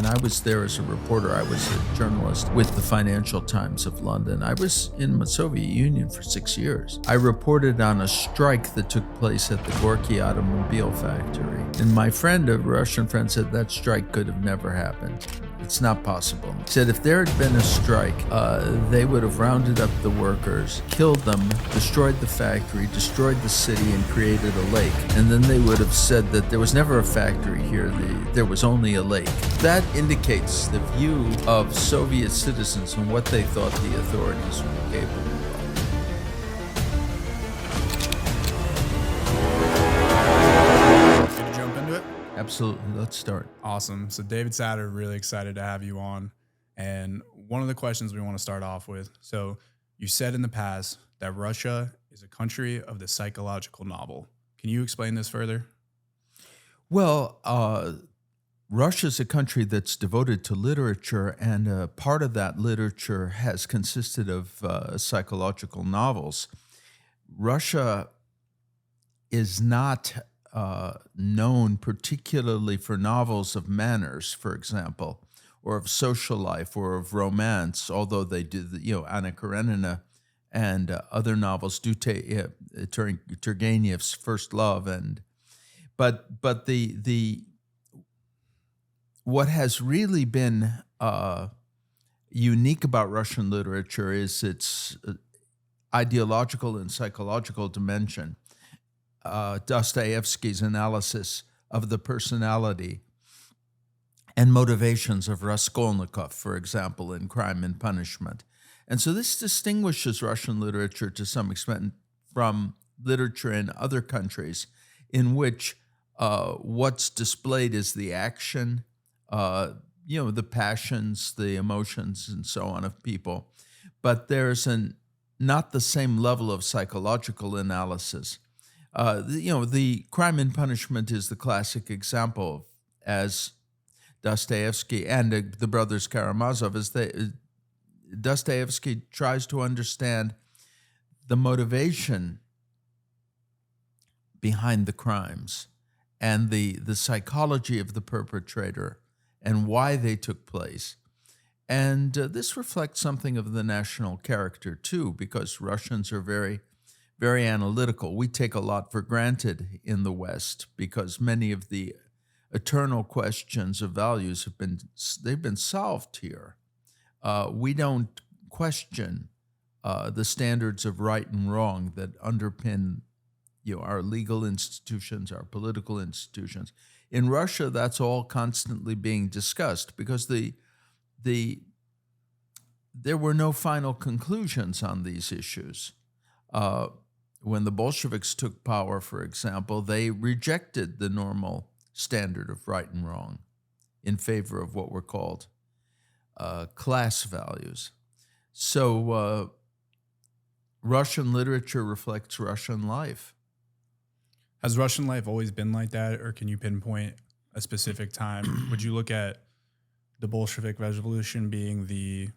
I was there as a reporter. I was a journalist with the Financial Times of London. I was in the Soviet Union for 6 years. I reported on a strike that took place at the Gorky automobile factory. And my friend, a Russian friend, said that strike could have never happened. It's not possible. He said if there had been a strike, they would have rounded up the workers, killed them, destroyed the factory, destroyed the city, and created a lake. And then they would have said that there was never a factory here, there was only a lake. That indicates the view of Soviet citizens and what they thought the authorities were capable of. Absolutely. Let's start. Awesome. So David Satter, really excited to have you on. And one of the questions we want to start off with. So you said in the past that Russia is a country of the psychological novel. Can you explain this further? Well, Russia is a country that's devoted to literature, and part of that literature has consisted of psychological novels. Russia is not known particularly for novels of manners, for example, or of social life or of romance, although they do, Anna Karenina and other novels do take Turgenev's First Love, but the what has really been unique about Russian literature is its ideological and psychological dimension. Dostoevsky's analysis of the personality and motivations of Raskolnikov, for example, in Crime and Punishment. And so this distinguishes Russian literature to some extent from literature in other countries in which what's displayed is the action, the passions, the emotions, and so on of people. But there's not the same level of psychological analysis. The Crime and Punishment is the classic example, as Dostoevsky and the brothers Karamazov, Dostoevsky tries to understand the motivation behind the crimes and the psychology of the perpetrator and why they took place. And this reflects something of the national character, too, because Russians are very, very analytical. We take a lot for granted in the West because many of the eternal questions of values they've been solved here. We don't question the standards of right and wrong that underpin our legal institutions, our political institutions. In Russia, that's all constantly being discussed because there were no final conclusions on these issues. When the Bolsheviks took power, for example, they rejected the normal standard of right and wrong in favor of what were called class values. So Russian literature reflects Russian life. Has Russian life always been like that, or can you pinpoint a specific time? Would you look at the Bolshevik Revolution being the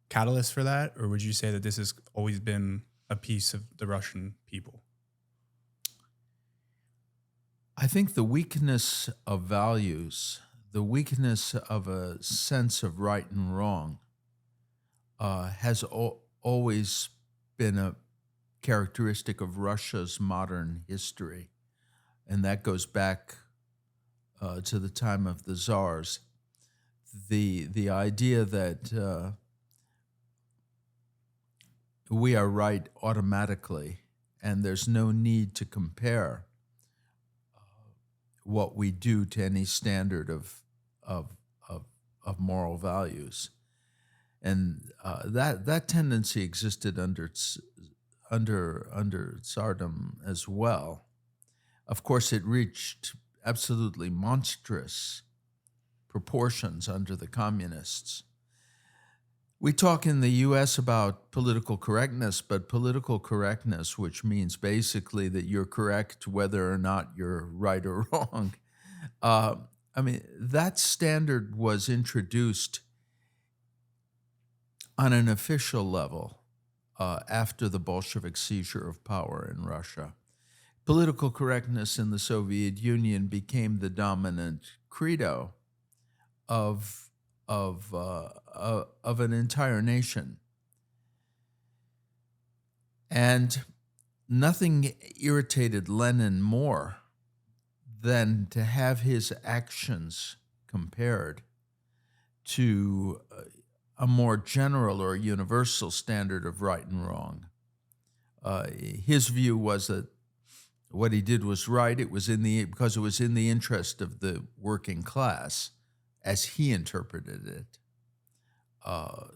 catalyst for that, or would you say that this has always been a piece of the Russian people? I think the weakness of values, the weakness of a sense of right and wrong, has always been a characteristic of Russia's modern history. And that goes back to the time of the czars. The idea that we are right automatically, and there's no need to compare what we do to any standard of moral values, and that tendency existed under Tsardom as well. Of course, it reached absolutely monstrous proportions under the communists. We talk in the U.S. about political correctness, but political correctness, which means basically that you're correct whether or not you're right or wrong, that standard was introduced on an official level after the Bolshevik seizure of power in Russia. Political correctness in the Soviet Union became the dominant credo of of an entire nation. And nothing irritated Lenin more than to have his actions compared to a more general or universal standard of right and wrong. His view was that what he did was right. Because it was in the interest of the working class, as he interpreted it.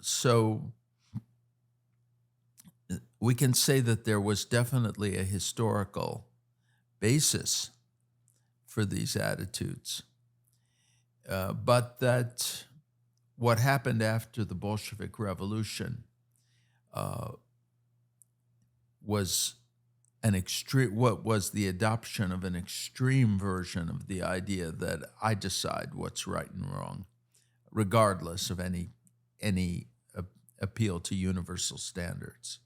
So we can say that there was definitely a historical basis for these attitudes, but that what happened after the Bolshevik Revolution was the adoption of an extreme version of the idea that I decide what's right and wrong, regardless of any appeal to universal standards.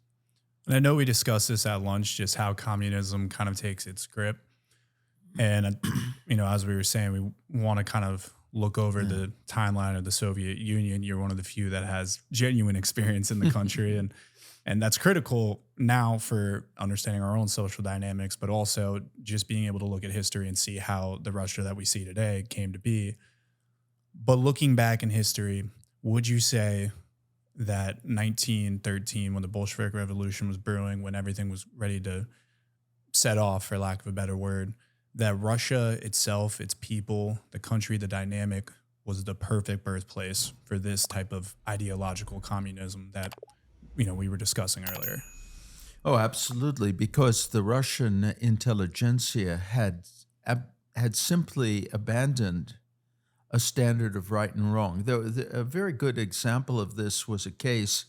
And I know we discussed this at lunch, just how communism kind of takes its grip. And, as we were saying, we want to kind of look over the timeline of the Soviet Union. You're one of the few that has genuine experience in the country. And that's critical now for understanding our own social dynamics, but also just being able to look at history and see how the Russia that we see today came to be. But looking back in history, would you say that 1913, when the Bolshevik Revolution was brewing, when everything was ready to set off, for lack of a better word, that Russia itself, its people, the country, the dynamic was the perfect birthplace for this type of ideological communism that we were discussing earlier? Oh, absolutely, because the Russian intelligentsia had simply abandoned a standard of right and wrong. A very good example of this was a case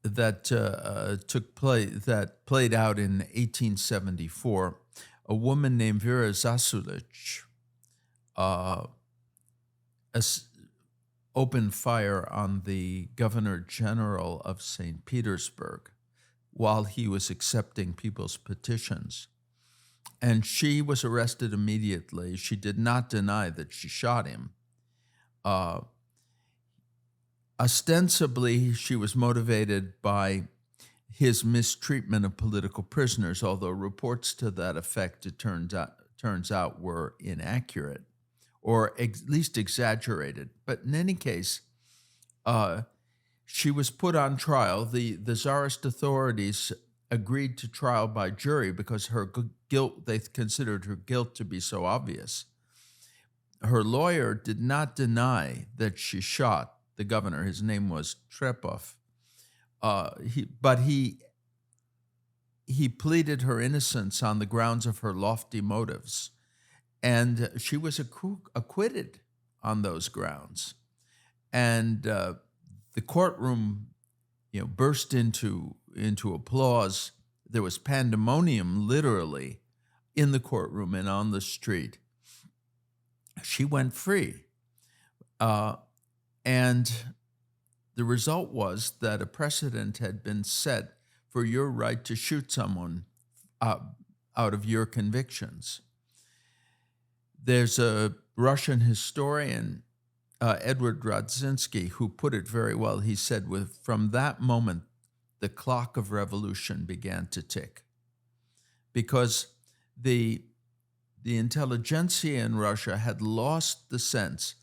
that played out in 1874. A woman named Vera Zasulich opened fire on the Governor General of St. Petersburg while he was accepting people's petitions. And she was arrested immediately. She did not deny that she shot him. Ostensibly, she was motivated by his mistreatment of political prisoners, although reports to that effect, it turns out, were inaccurate, or at least exaggerated. But in any case, she was put on trial. The Tsarist authorities agreed to trial by jury because her guilt, they considered her guilt to be so obvious. Her lawyer did not deny that she shot the governor. His name was Trepov. But he pleaded her innocence on the grounds of her lofty motives. And she was acquitted on those grounds. And the courtroom, burst into applause. There was pandemonium, literally, in the courtroom and on the street. She went free. And the result was that a precedent had been set for your right to shoot someone out of your convictions. There's a Russian historian, Edward Radzinsky, who put it very well. He said, from that moment, the clock of revolution began to tick, because the intelligentsia in Russia had lost the sense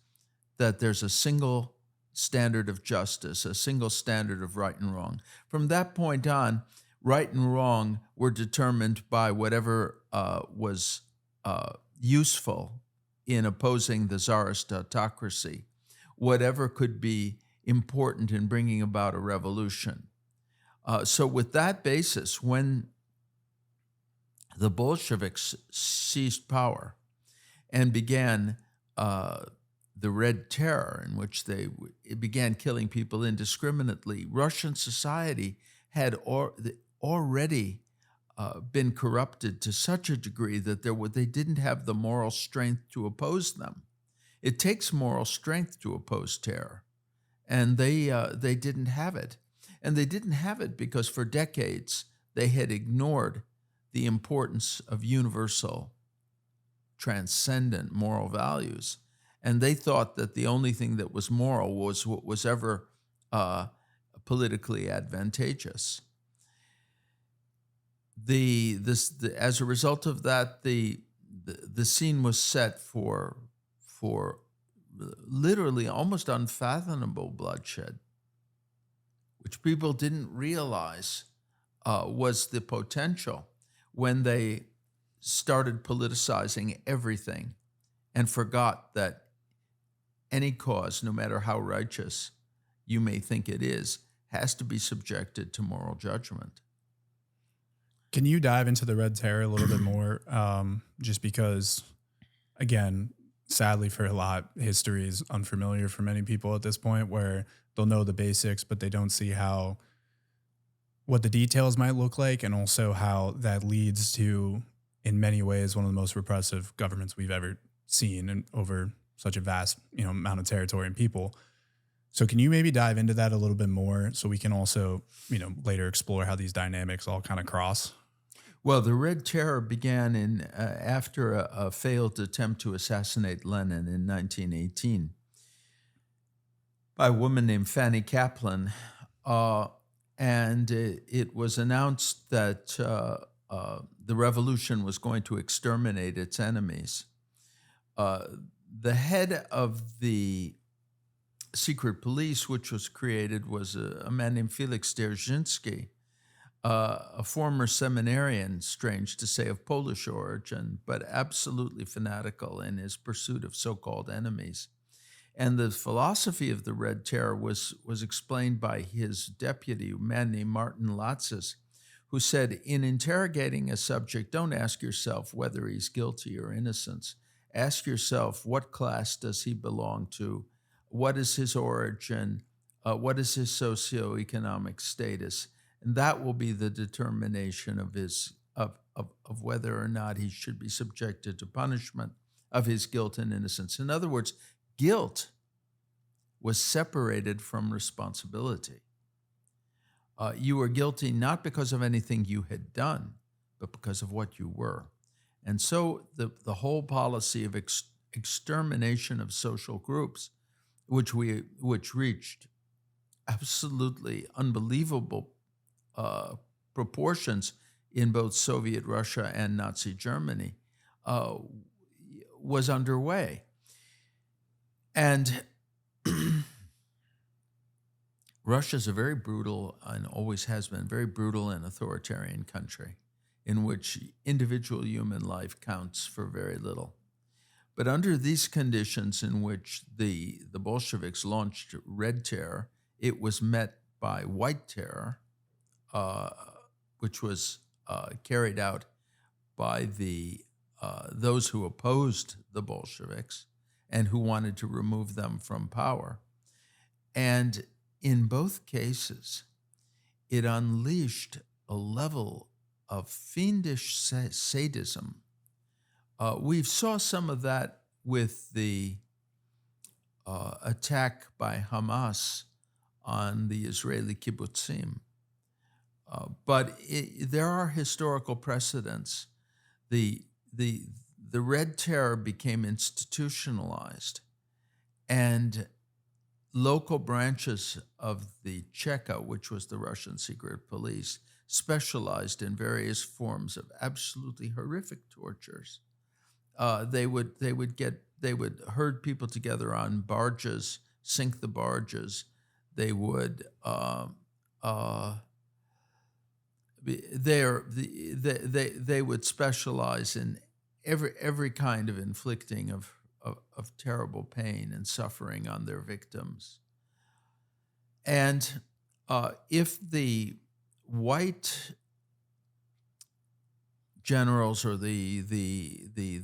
that there's a single standard of justice, a single standard of right and wrong. From that point on, right and wrong were determined by whatever was useful in opposing the Tsarist autocracy, whatever could be important in bringing about a revolution. So with that basis, when the Bolsheviks seized power and began the Red Terror, in which it began killing people indiscriminately, Russian society had already been corrupted to such a degree that they didn't have the moral strength to oppose them. It takes moral strength to oppose terror, and they didn't have it. And they didn't have it because for decades they had ignored the importance of universal transcendent moral values. And they thought that the only thing that was moral was what was ever politically advantageous. As a result of that, the scene was set for literally almost unfathomable bloodshed, which people didn't realize was the potential when they started politicizing everything and forgot that any cause, no matter how righteous you may think it is, has to be subjected to moral judgment. Can you dive into the Red Terror a little bit more? Just because, again, sadly for a lot, history is unfamiliar for many people at this point, where they'll know the basics, but they don't see what the details might look like, and also how that leads to, in many ways, one of the most repressive governments we've ever seen, and over such a vast, amount of territory and people. So can you maybe dive into that a little bit more, so we can also, later explore how these dynamics all kind of cross? Well, the Red Terror began after a failed attempt to assassinate Lenin in 1918 by a woman named Fanny Kaplan. And it was announced that the revolution was going to exterminate its enemies. The head of the secret police, which was created, was a man named Felix Dzerzhinsky, a former seminarian, strange to say, of Polish origin, but absolutely fanatical in his pursuit of so-called enemies. And the philosophy of the Red Terror was explained by his deputy, a man named Martin Latzis, who said, in interrogating a subject, don't ask yourself whether he's guilty or innocent. Ask yourself, what class does he belong to? What is his origin? What is his socioeconomic status? And that will be the determination of whether or not he should be subjected to punishment of his guilt and innocence. In other words, guilt was separated from responsibility. You were guilty not because of anything you had done, but because of what you were. And so the whole policy of extermination of social groups, which reached absolutely unbelievable proportions in both Soviet Russia and Nazi Germany, was underway. And Russia's a very brutal, and always has been, very brutal and authoritarian country in which individual human life counts for very little. But under these conditions in which the Bolsheviks launched Red Terror, it was met by White Terror, which was carried out by those who opposed the Bolsheviks and who wanted to remove them from power. And in both cases, it unleashed a level of fiendish sadism. We saw some of that with the attack by Hamas on the Israeli kibbutzim. But there are historical precedents. The Red Terror became institutionalized, and local branches of the Cheka, which was the Russian secret police, specialized in various forms of absolutely horrific tortures. They would herd people together on barges, sink the barges. They would they would specialize in every kind of inflicting of terrible pain and suffering on their victims. And if the white generals or the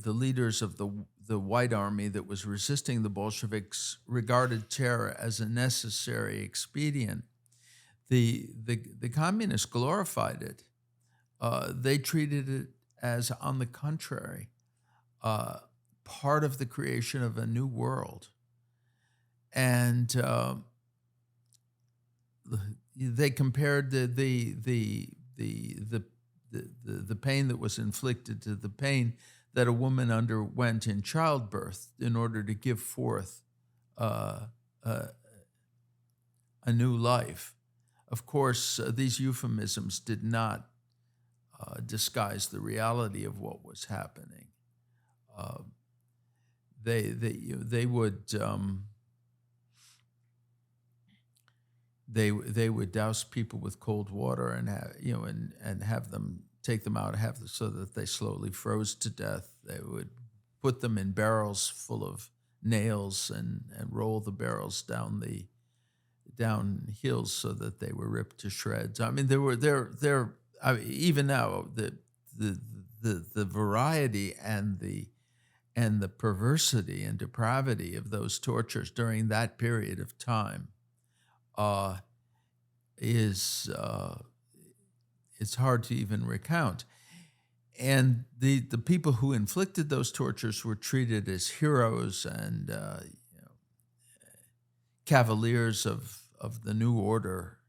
leaders of the white army that was resisting the Bolsheviks regarded terror as a necessary expedient, the communists glorified it. They treated it as, on the contrary, part of the creation of a new world. And they compared the pain that was inflicted to the pain that a woman underwent in childbirth in order to give forth a new life. Of course, these euphemisms did not disguise the reality of what was happening. They would douse people with cold water and have them take them out, so that they slowly froze to death. They would put them in barrels full of nails and roll the barrels down hills so that they were ripped to shreds. I mean, even now the variety and the perversity and depravity of those tortures during that period of time it's hard to even recount. And the people who inflicted those tortures were treated as heroes and cavaliers of the new order.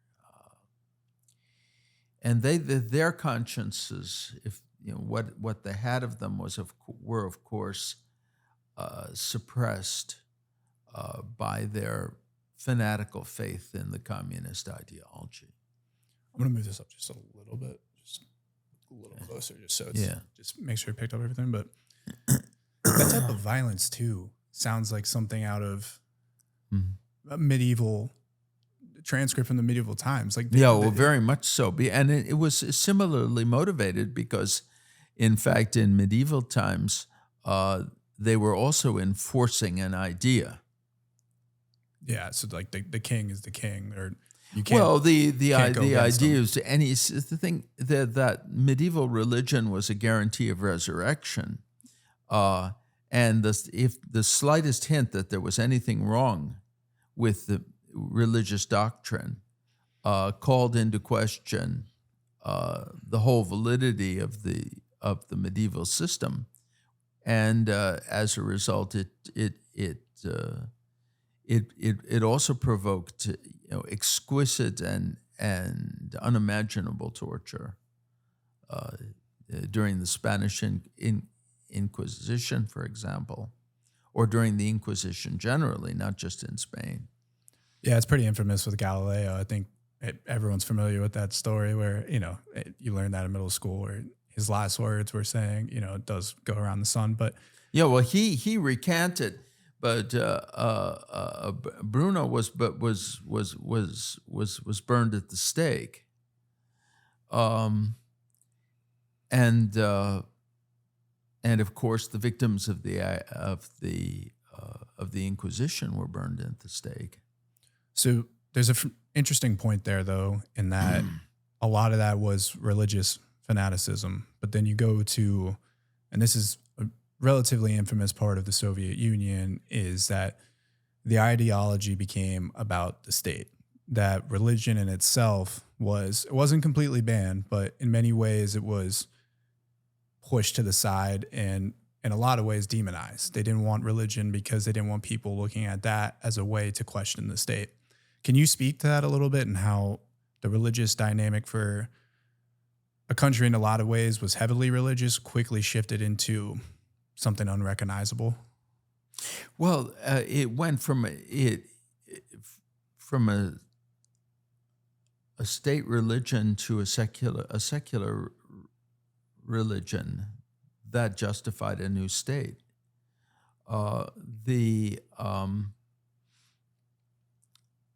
And their consciences, if what they had of them were of course suppressed by their fanatical faith in the communist ideology. I'm going to move this up just a little bit, just a little closer, just so it's just make sure you picked up everything. But that type of violence too sounds like something out of a medieval transcript from the medieval times. Like very much so. And it was similarly motivated because, in fact, in medieval times, they were also enforcing an idea. Yeah, so like the king is the king, or you can't. Well, the idea is, and it's the thing that medieval religion was a guarantee of resurrection, and if the slightest hint that there was anything wrong with the religious doctrine called into question the whole validity of the medieval system, and as a result, it also provoked exquisite and unimaginable torture during the Spanish Inquisition, for example, or during the Inquisition generally, not just in Spain. Yeah, it's pretty infamous with Galileo. I think everyone's familiar with that story where, you learned that in middle school, where his last words were saying, it does go around the sun. But yeah, well, he recanted, but Bruno was burned at the stake, and of course the victims of the Inquisition were burned at the stake. So there's an interesting point there, though, in that a lot of that was religious fanaticism. But then you go to, and this is a relatively infamous part of the Soviet Union, is that the ideology became about the state. That religion in itself it wasn't completely banned, but in many ways it was pushed to the side and in a lot of ways demonized. They didn't want religion because they didn't want people looking at that as a way to question the state. Can you speak to that a little bit, and how the religious dynamic for a country in a lot of ways was heavily religious, quickly shifted into something unrecognizable? Well, it went from a state religion to a secular religion that justified a new state.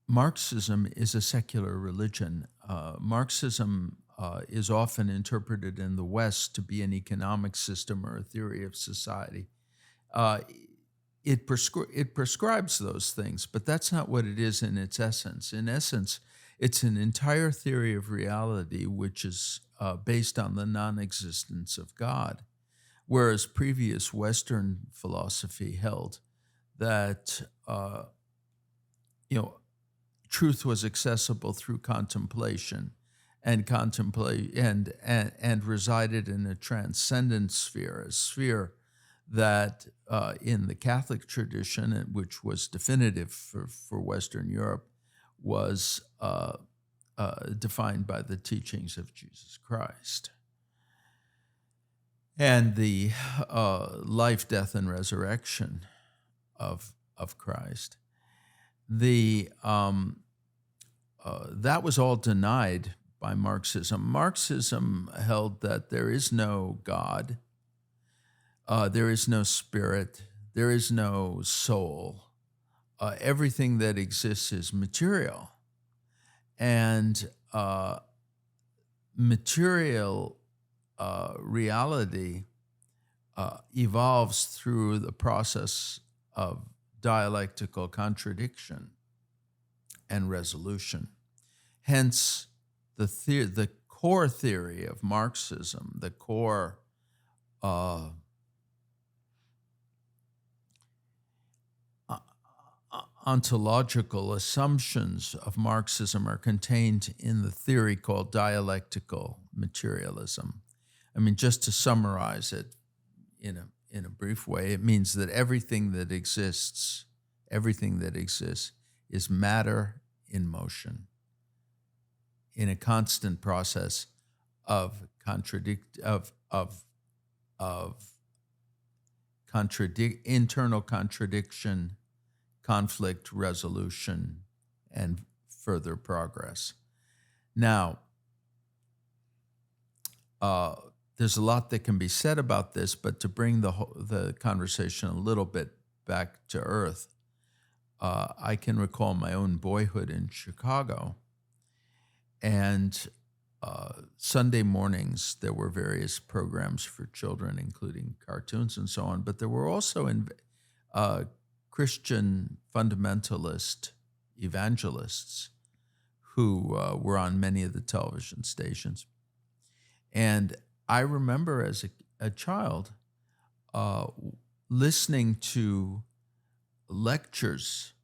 Marxism is a secular religion. Marxism is often interpreted in the West to be an economic system or a theory of society. It prescribes those things, but that's not what it is in its essence. In essence, it's an entire theory of reality which is based on the non-existence of God, whereas previous Western philosophy held that truth was accessible through contemplation, and resided in a transcendent sphere, a sphere that in the Catholic tradition, which was definitive for Western Europe, was defined by the teachings of Jesus Christ. and the life, death, and resurrection of Christ. That was all denied by Marxism. Marxism held that there is no God, there is no spirit, there is no soul. Everything that exists is material. And material reality evolves through the process of dialectical contradiction and resolution. Hence, the core theory of Marxism, the core ontological assumptions of Marxism are contained in the theory called dialectical materialism. I mean, just to summarize it in a brief way, it means that everything that exists is matter in motion, in a constant process of internal contradiction, conflict resolution, and further progress. Now, there's a lot that can be said about this, but to bring the conversation a little bit back to earth, I can recall my own boyhood in Chicago, and Sunday mornings there were various programs for children, including cartoons and so on, but there were also Christian fundamentalist evangelists who were on many of the television stations. And I remember as a child listening to lectures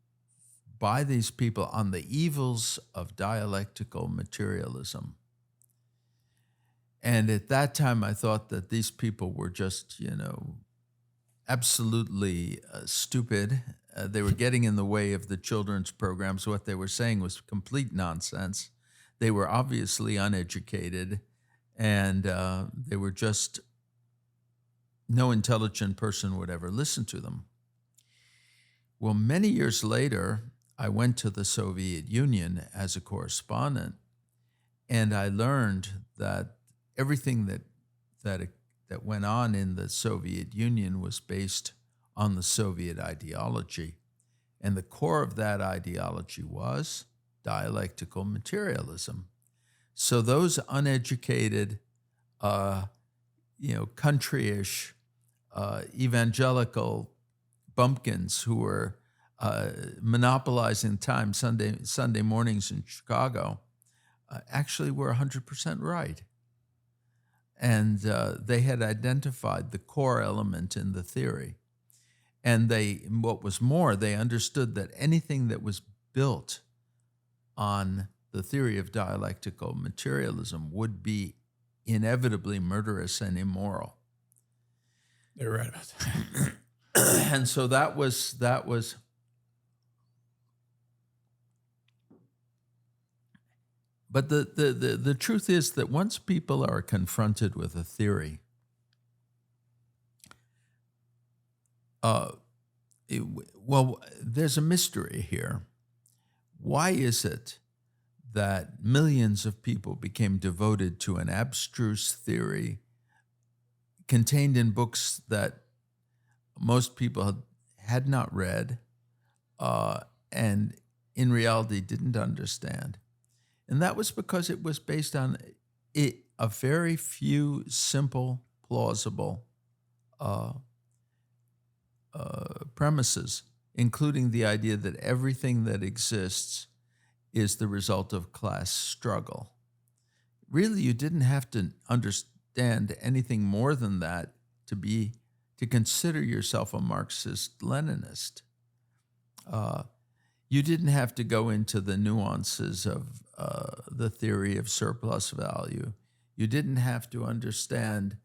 by these people on the evils of dialectical materialism. And at that time, I thought that these people were just, absolutely stupid. They were getting in the way of the children's programs. What they were saying was complete nonsense. They were obviously uneducated, and they were just, no intelligent person would ever listen to them. Well, many years later, I went to the Soviet Union as a correspondent, and I learned that everything that went on in the Soviet Union was based on the Soviet ideology. And the core of that ideology was dialectical materialism. So those uneducated, countryish, evangelical bumpkins who were monopolizing time Sunday mornings in Chicago actually were 100% right. And they had identified the core element in the theory. And what was more, they understood that anything that was built on the theory of dialectical materialism would be inevitably murderous and immoral. They were right about that. And so that was. But the truth is that once people are confronted with a theory, there's a mystery here. Why is it that millions of people became devoted to an abstruse theory contained in books that most people had not read and in reality didn't understand? And that was because it was based on a very few simple, plausible premises, including the idea that everything that exists is the result of class struggle. Really, you didn't have to understand anything more than that to consider yourself a Marxist-Leninist. You didn't have to go into the nuances of the theory of surplus value. You didn't have to understand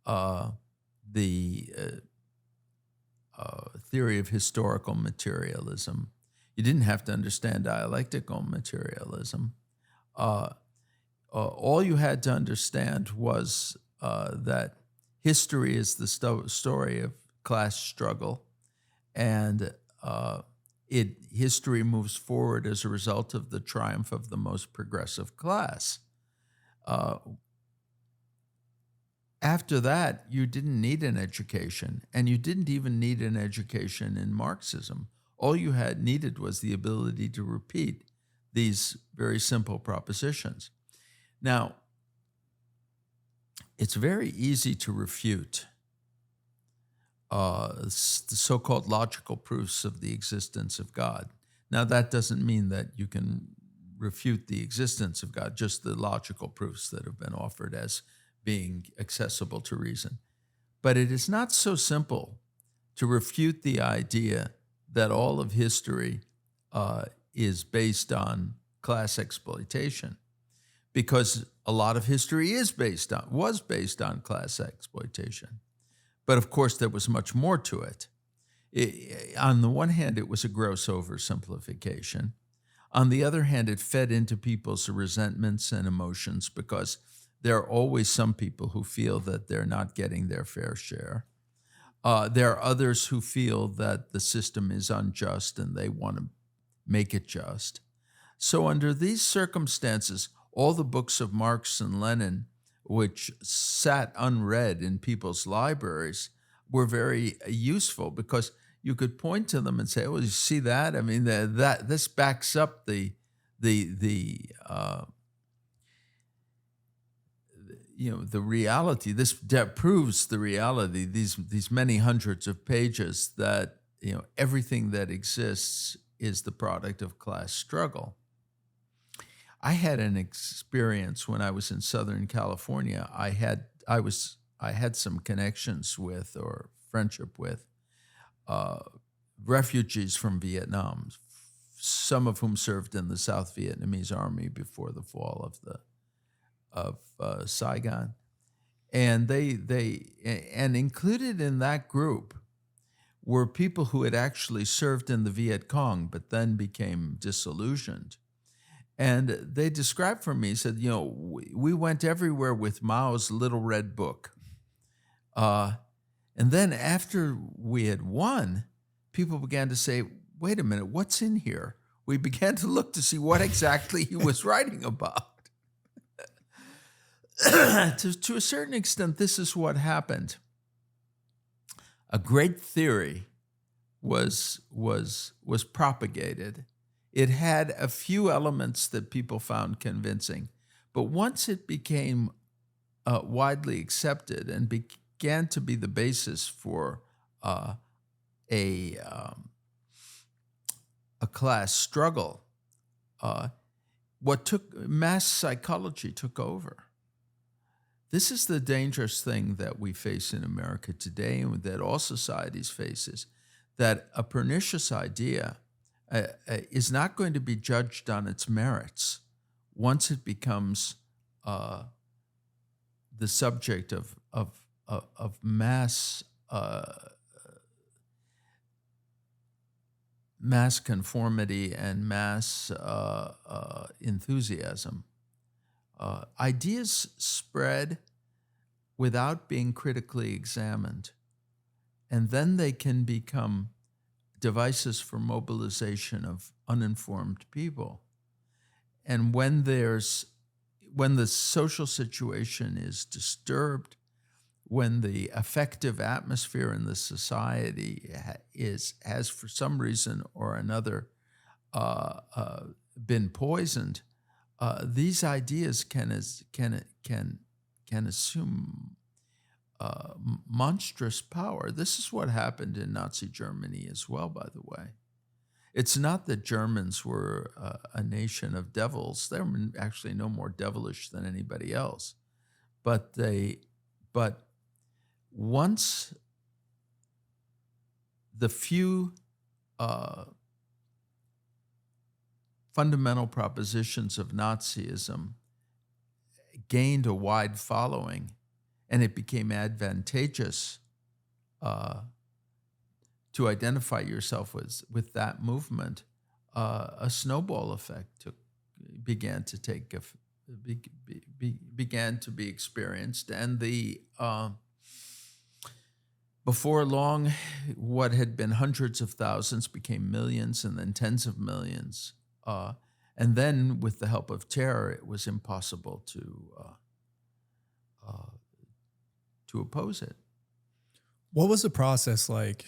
the theory of historical materialism. You didn't have to understand dialectical materialism. All you had to understand was that history is the story of class struggle, and history moves forward as a result of the triumph of the most progressive class. After that, you didn't need an education, and you didn't even need an education in Marxism. All you needed was the ability to repeat these very simple propositions. Now, it's very easy to refute the so-called logical proofs of the existence of God. Now, that doesn't mean that you can refute the existence of God, just the logical proofs that have been offered as being accessible to reason. But it is not so simple to refute the idea that all of history is based on class exploitation, because a lot of history was based on class exploitation. But of course, there was much more to it. On the one hand, it was a gross oversimplification. On the other hand, it fed into people's resentments and emotions, because there are always some people who feel that they're not getting their fair share. There are others who feel that the system is unjust and they want to make it just. So under these circumstances, all the books of Marx and Lenin, which sat unread in people's libraries, were very useful, because you could point to them and say, "Oh, you see that? I mean, this backs up the reality. This proves the reality. These many hundreds of pages that everything that exists is the product of class struggle." I had an experience when I was in Southern California. I had some connections with, or friendship with, refugees from Vietnam, some of whom served in the South Vietnamese Army before the fall of Saigon, and and included in that group were people who had actually served in the Viet Cong, but then became disillusioned. And they described for me, said, we went everywhere with Mao's Little Red Book. And then after we had won, people began to say, "Wait a minute, what's in here?" We began to look to see what exactly he was writing about. To a certain extent, this is what happened. A great theory was propagated. It had a few elements that people found convincing, but once it became widely accepted and began to be the basis for a class struggle, mass psychology took over. This is the dangerous thing that we face in America today, and that all societies faces, that a pernicious idea is not going to be judged on its merits once it becomes the subject of mass conformity and mass enthusiasm. Ideas spread without being critically examined, and then they can become devices for mobilization of uninformed people. And when the social situation is disturbed, when the affective atmosphere in the society has for some reason or another been poisoned, these ideas can assume monstrous power. This is what happened in Nazi Germany as well, by the way. It's not that Germans were a nation of devils. They were actually no more devilish than anybody else. But once the few fundamental propositions of Nazism gained a wide following, and it became advantageous to identify yourself with that movement, a snowball effect began to be experienced, and the Before long, what had been hundreds of thousands became millions and then tens of millions. And then, with the help of terror, it was impossible to oppose it. What was the process like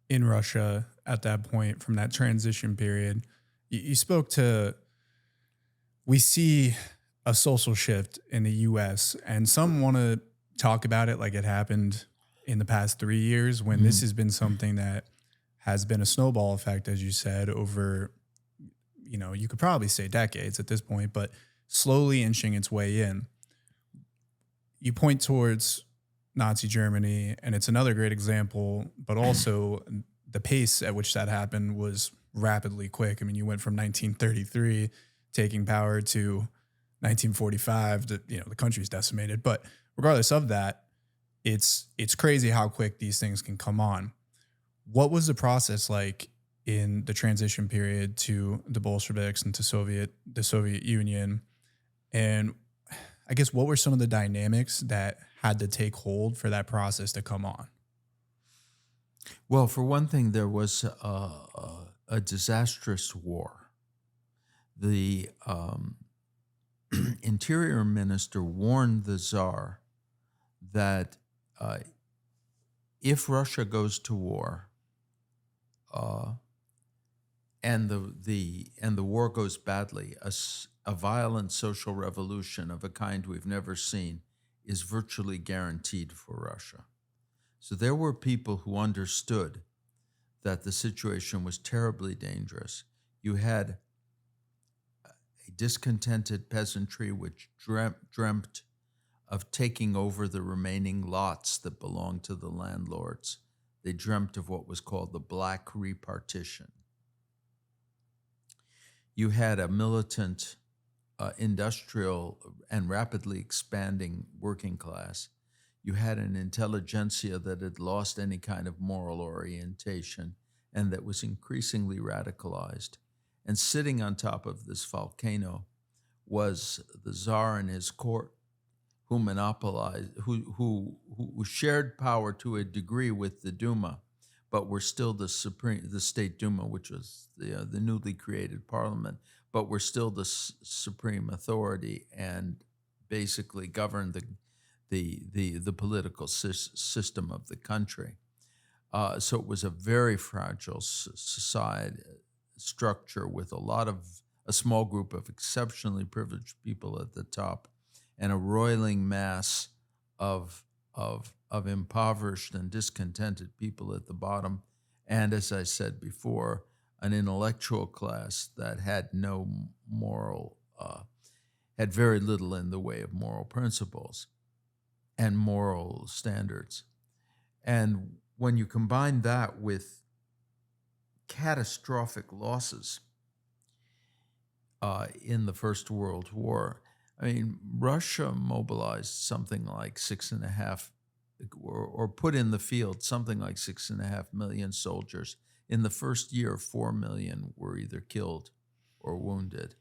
in Russia at that point from that transition period? You spoke to, we see a social shift in the US, and some want to talk about it like it happened in the past 3 years, when this has been something that has been a snowball effect, as you said, over, you could probably say decades at this point, but slowly inching its way in. You point towards Nazi Germany, and it's another great example, but also the pace at which that happened was rapidly quick. I mean, you went from 1933 taking power to 1945, the country's decimated. But regardless of that, it's crazy how quick these things can come on. What was the process like in the transition period to the Bolsheviks and to the Soviet Union? And I guess what were some of the dynamics that had to take hold for that process to come on? Well, for one thing, there was a disastrous war. The interior minister warned the Tsar that if Russia goes to war, and the war goes badly, a violent social revolution of a kind we've never seen is virtually guaranteed for Russia. So there were people who understood that the situation was terribly dangerous. You had a discontented peasantry which dreamt of taking over the remaining lots that belonged to the landlords. They dreamt of what was called the Black Repartition. You had a militant, industrial, and rapidly expanding working class. You had an intelligentsia that had lost any kind of moral orientation and that was increasingly radicalized. And sitting on top of this volcano was the Tsar and his court, who monopolized, who shared power to a degree with the Duma, but were still the State Duma, which was the newly created parliament, but were still the supreme authority and basically governed the political system of the country. So it was a very fragile society structure with a small group of exceptionally privileged people at the top, and a roiling mass of impoverished and discontented people at the bottom, and, as I said before, an intellectual class that had no moral, had very little in the way of moral principles and moral standards. And when you combine that with catastrophic losses in the First World War, I mean, Russia mobilized something like 6.5, or put in the field something like 6.5 million soldiers. In the first year, 4 million were either killed or wounded.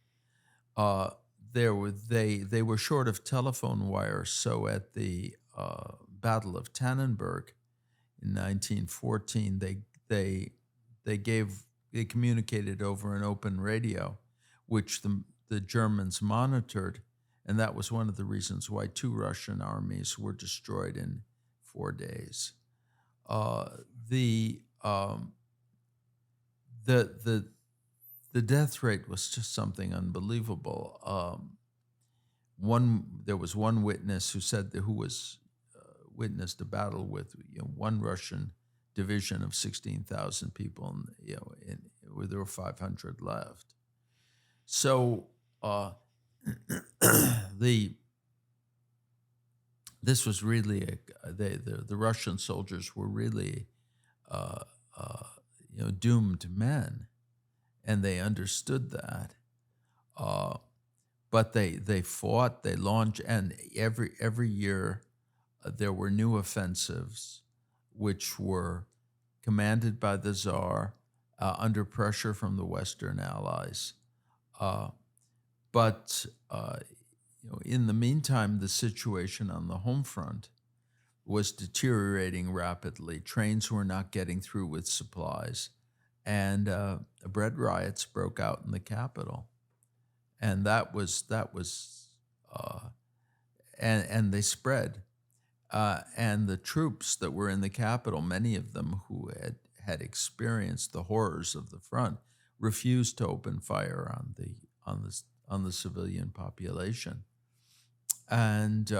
They were short of telephone wires, so at the Battle of Tannenberg in 1914, they communicated over an open radio, which the Germans monitored. And that was one of the reasons why 2 Russian armies were destroyed in 4 days. The death rate was just something unbelievable. There was one witness who said witnessed a battle with one Russian division of 16,000 people, and where there were 500 left. So. This was really the Russian soldiers were really doomed men, and they understood that. But they fought, they launched, and every year there were new offensives, which were commanded by the Tsar under pressure from the Western Allies. But in the meantime, the situation on the home front was deteriorating rapidly. Trains were not getting through with supplies, and bread riots broke out in the capital, and and they spread. And the troops that were in the capital, many of them who had experienced the horrors of the front, refused to open fire on the civilian population. And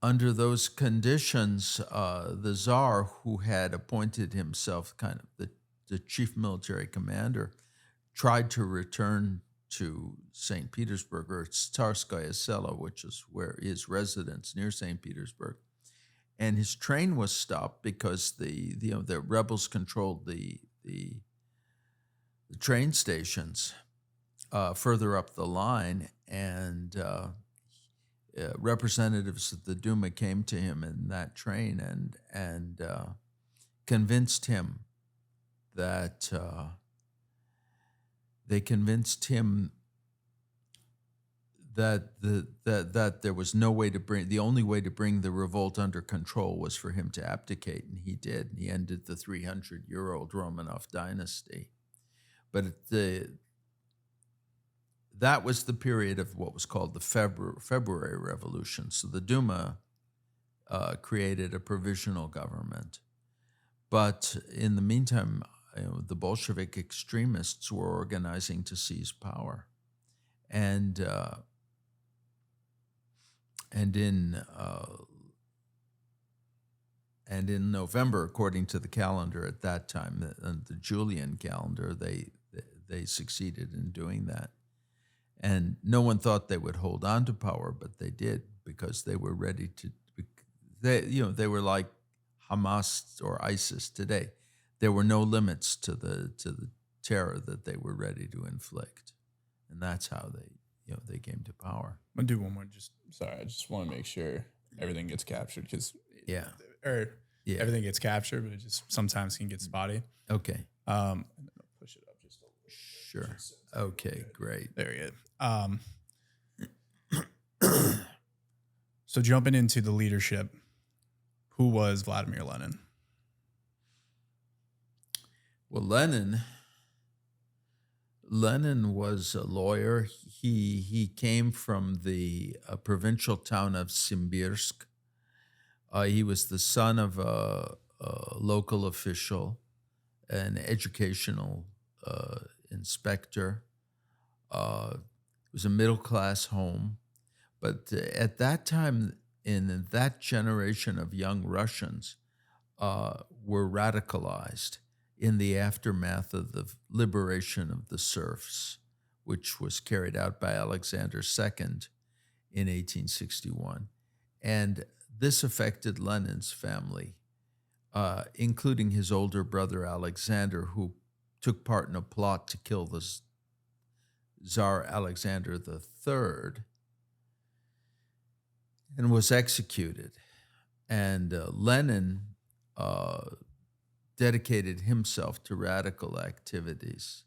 under those conditions, the Tsar, who had appointed himself kind of the chief military commander, tried to return to St. Petersburg, or Tsarskaya Selo, which is where his residence, near St. Petersburg. And his train was stopped because the rebels controlled the train stations further up the line, and representatives of the Duma came to him in that train and convinced him that that there was no way to the only way to bring the revolt under control was for him to abdicate, and he did. He ended the 300-year-old Romanov dynasty. But that was the period of what was called the February Revolution. So the Duma created a provisional government. But in the meantime, the Bolshevik extremists were organizing to seize power. And in November, according to the calendar at that time, the Julian calendar, they succeeded in doing that. And no one thought they would hold on to power, but they did, because they were ready to. They were like Hamas or ISIS today. There were no limits to the terror that they were ready to inflict, and that's how they came to power. I'm gonna do one more. I just want to make sure everything gets captured, because everything gets captured, but it just sometimes can get spotty. Okay. And then I'll push it up just a little bit. Sure. Okay, great. There you go. So jumping into the leadership, who was Vladimir Lenin? Well, Lenin was a lawyer. He came from the provincial town of Simbirsk. He was the son of a local official, an educational inspector. It was a middle-class home. But at that time, in that generation of young Russians, were radicalized in the aftermath of the liberation of the serfs, which was carried out by Alexander II in 1861. And this affected Lenin's family, including his older brother Alexander, who took part in a plot to kill the Tsar Alexander III and was executed. And Lenin dedicated himself to radical activities.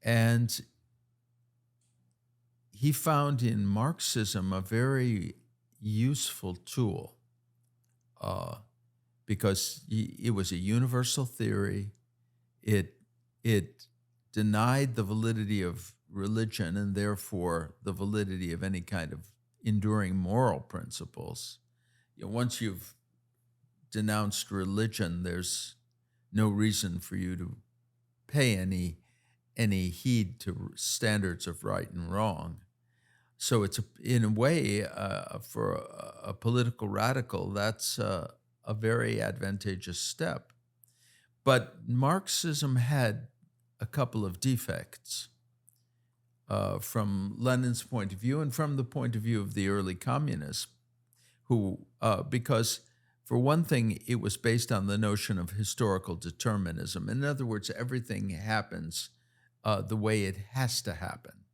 And he found in Marxism a very useful tool because it was a universal theory. It denied the validity of religion and therefore the validity of any kind of enduring moral principles. Once you've denounced religion, there's no reason for you to pay any heed to standards of right and wrong. So it's in a way, for a political radical, that's a very advantageous step. But Marxism had a couple of defects from Lenin's point of view and from the point of view of the early communists, because for one thing, it was based on the notion of historical determinism. In other words, everything happens the way it has to happen.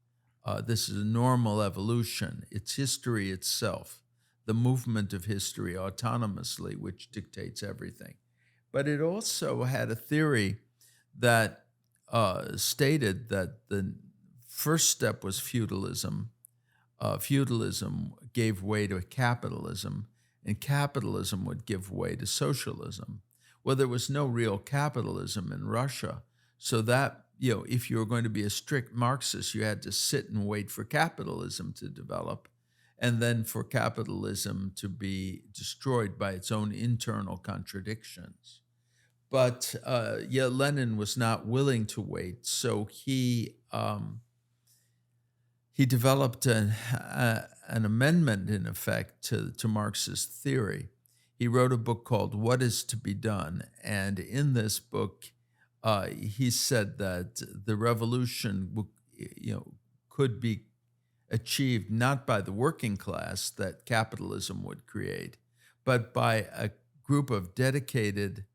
This is a normal evolution. It's history itself, the movement of history autonomously, which dictates everything. But it also had a theory that stated that the first step was feudalism, feudalism gave way to capitalism, and capitalism would give way to socialism. Well, there was no real capitalism in Russia, so that, if you were going to be a strict Marxist, you had to sit and wait for capitalism to develop, and then for capitalism to be destroyed by its own internal contradictions. But Lenin was not willing to wait, so he developed an amendment, in effect, to Marxist theory. He wrote a book called What Is to Be Done, and in this book, he said that the revolution, could be achieved not by the working class that capitalism would create, but by a group of dedicated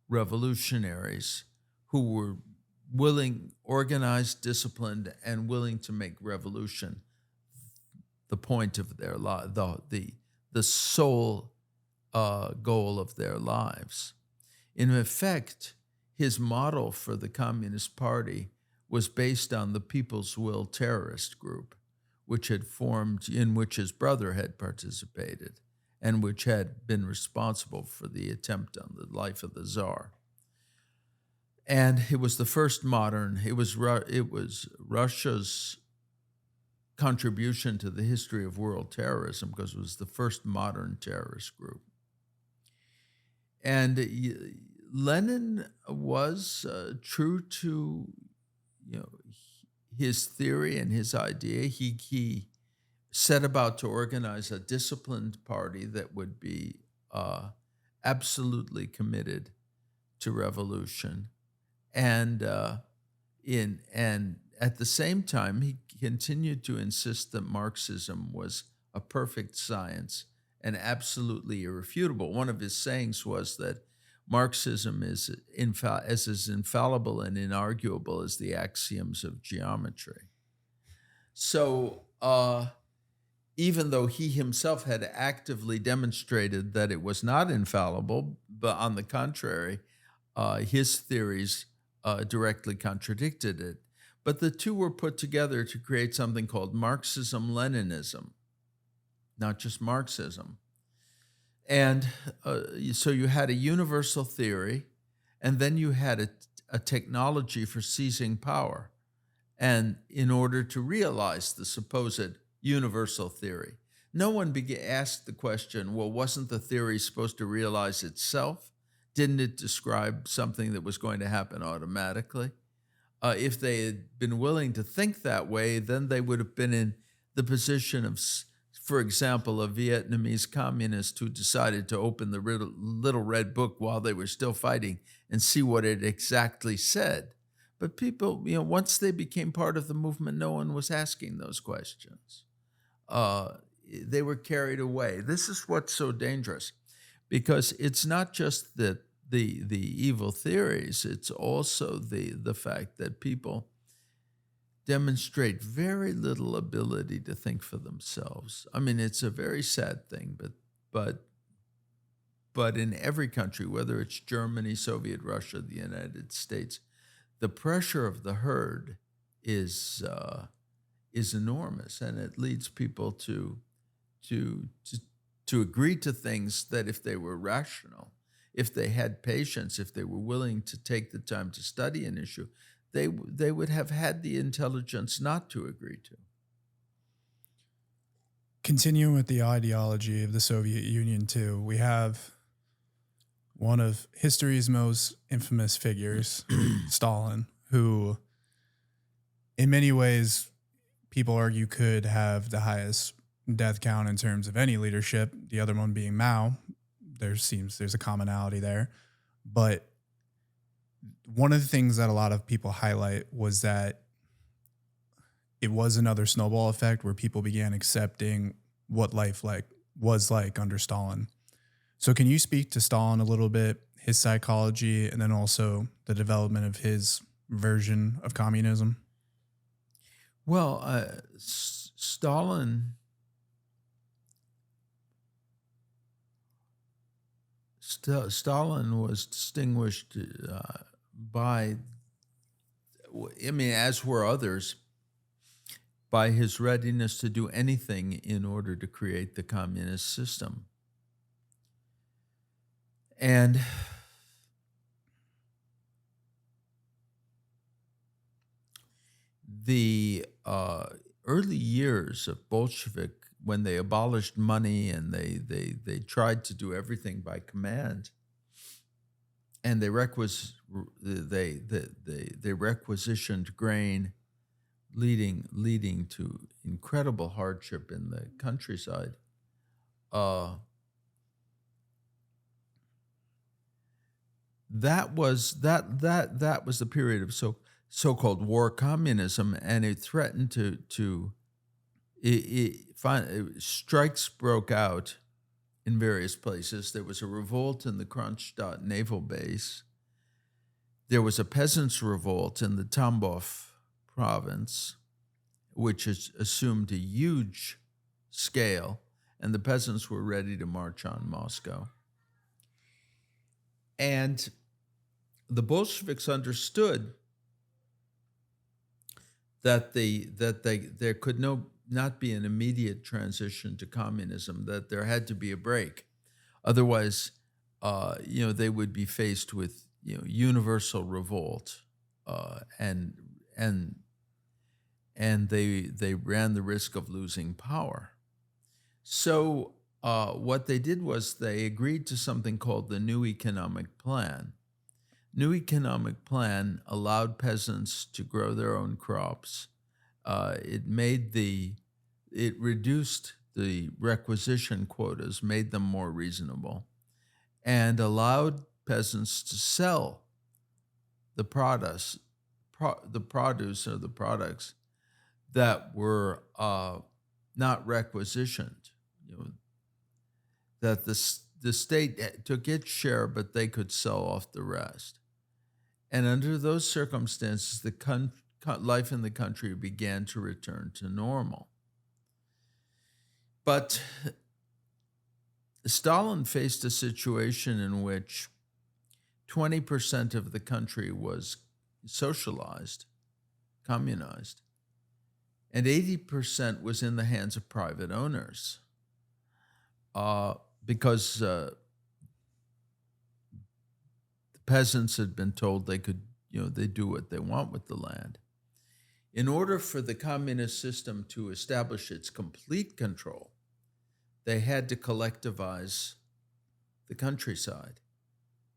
revolutionaries who were willing, organized, disciplined, and willing to make revolution the point of their life, the sole goal of their lives. In effect, his model for the Communist Party was based on the People's Will terrorist group, which had formed, in which his brother had participated, and which had been responsible for the attempt on the life of the Tsar. And it was the first modern, it was Russia's contribution to the history of world terrorism, because it was the first modern terrorist group. And Lenin was true to his theory and his idea. He set about to organize a disciplined party that would be absolutely committed to revolution, and at the same time, he continued to insist that Marxism was a perfect science and absolutely irrefutable. One of his sayings was that Marxism is as infallible and inarguable as the axioms of geometry. So even though he himself had actively demonstrated that it was not infallible, but on the contrary, his theories directly contradicted it. But the two were put together to create something called Marxism-Leninism, not just Marxism. And so you had a universal theory, and then you had a technology for seizing power, and in order to realize the supposed universal theory. No one asked the question, well, wasn't the theory supposed to realize itself? Didn't it describe something that was going to happen automatically? If they had been willing to think that way, then they would have been in the position of, for example, a Vietnamese communist who decided to open the little red book while they were still fighting and see what it exactly said. But people, once they became part of the movement, no one was asking those questions. They were carried away. This is what's so dangerous, because it's not just that the evil theories, it's also the fact that people demonstrate very little ability to think for themselves. I mean, it's a very sad thing, but in every country, whether it's Germany, Soviet Russia, the United States, the pressure of the herd is enormous, and it leads people to agree to things that, if they were rational, if they had patience, if they were willing to take the time to study an issue, they would have had the intelligence not to agree to. Continuing with the ideology of the Soviet Union too, we have one of history's most infamous figures, Stalin, who in many ways people argue could have the highest death count in terms of any leadership, the other one being Mao. There's a commonality there. But one of the things that a lot of people highlight was that it was another snowball effect where people began accepting what life was like under Stalin. So can you speak to Stalin a little bit, his psychology, and then also the development of his version of communism? Well, Stalin was distinguished by, as were others, by his readiness to do anything in order to create the communist system. And the early years of Bolshevik, when they abolished money and they tried to do everything by command, and they requisitioned grain, leading to incredible hardship in the countryside. That was the period of so-called war communism, and it threatened strikes broke out in various places. There was a revolt in the Kronstadt naval base. There was a peasants' revolt in the Tambov province, which assumed a huge scale, and the peasants were ready to march on Moscow. And the Bolsheviks understood that there could not be an immediate transition to communism, that there had to be a break. Otherwise, they would be faced with universal revolt, and they ran the risk of losing power. So what they did was they agreed to something called the New Economic Plan. New Economic Plan allowed peasants to grow their own crops. It reduced the requisition quotas, made them more reasonable, and allowed peasants to sell the produce or the products that were not requisitioned. That the state took its share, but they could sell off the rest. And under those circumstances, the life in the country began to return to normal. But Stalin faced a situation in which 20% of the country was socialized, communized, and 80% was in the hands of private owners, because the peasants had been told they could, they do what they want with the land. In order for the communist system to establish its complete control, they had to collectivize the countryside.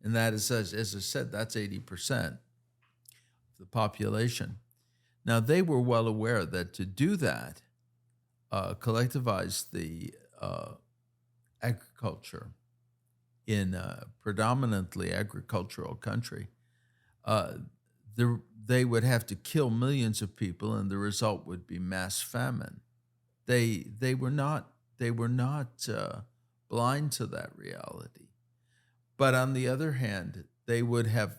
And that is, as I said, that's 80% of the population. Now, they were well aware that to do that, collectivize the agriculture in a predominantly agricultural country, they would have to kill millions of people, and the result would be mass famine. They were not blind to that reality. But on the other hand, they would have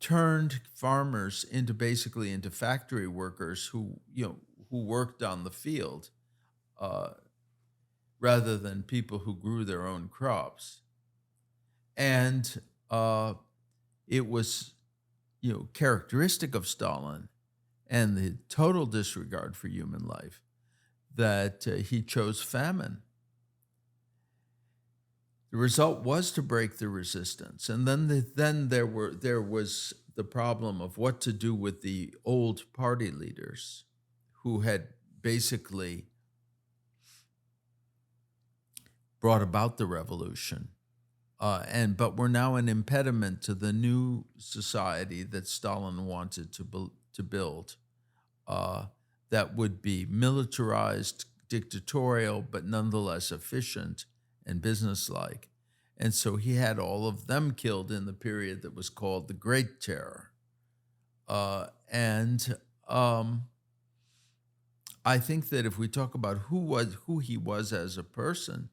turned farmers into factory workers who worked on the field, rather than people who grew their own crops. And it was characteristic of Stalin and the total disregard for human life that he chose famine. The result was to break the resistance, and then there was the problem of what to do with the old party leaders who had basically brought about the revolution, but were now an impediment to the new society that Stalin wanted to build, that would be militarized, dictatorial, but nonetheless efficient and businesslike. And so he had all of them killed in the period that was called the Great Terror. I think that if we talk about who he was as a person,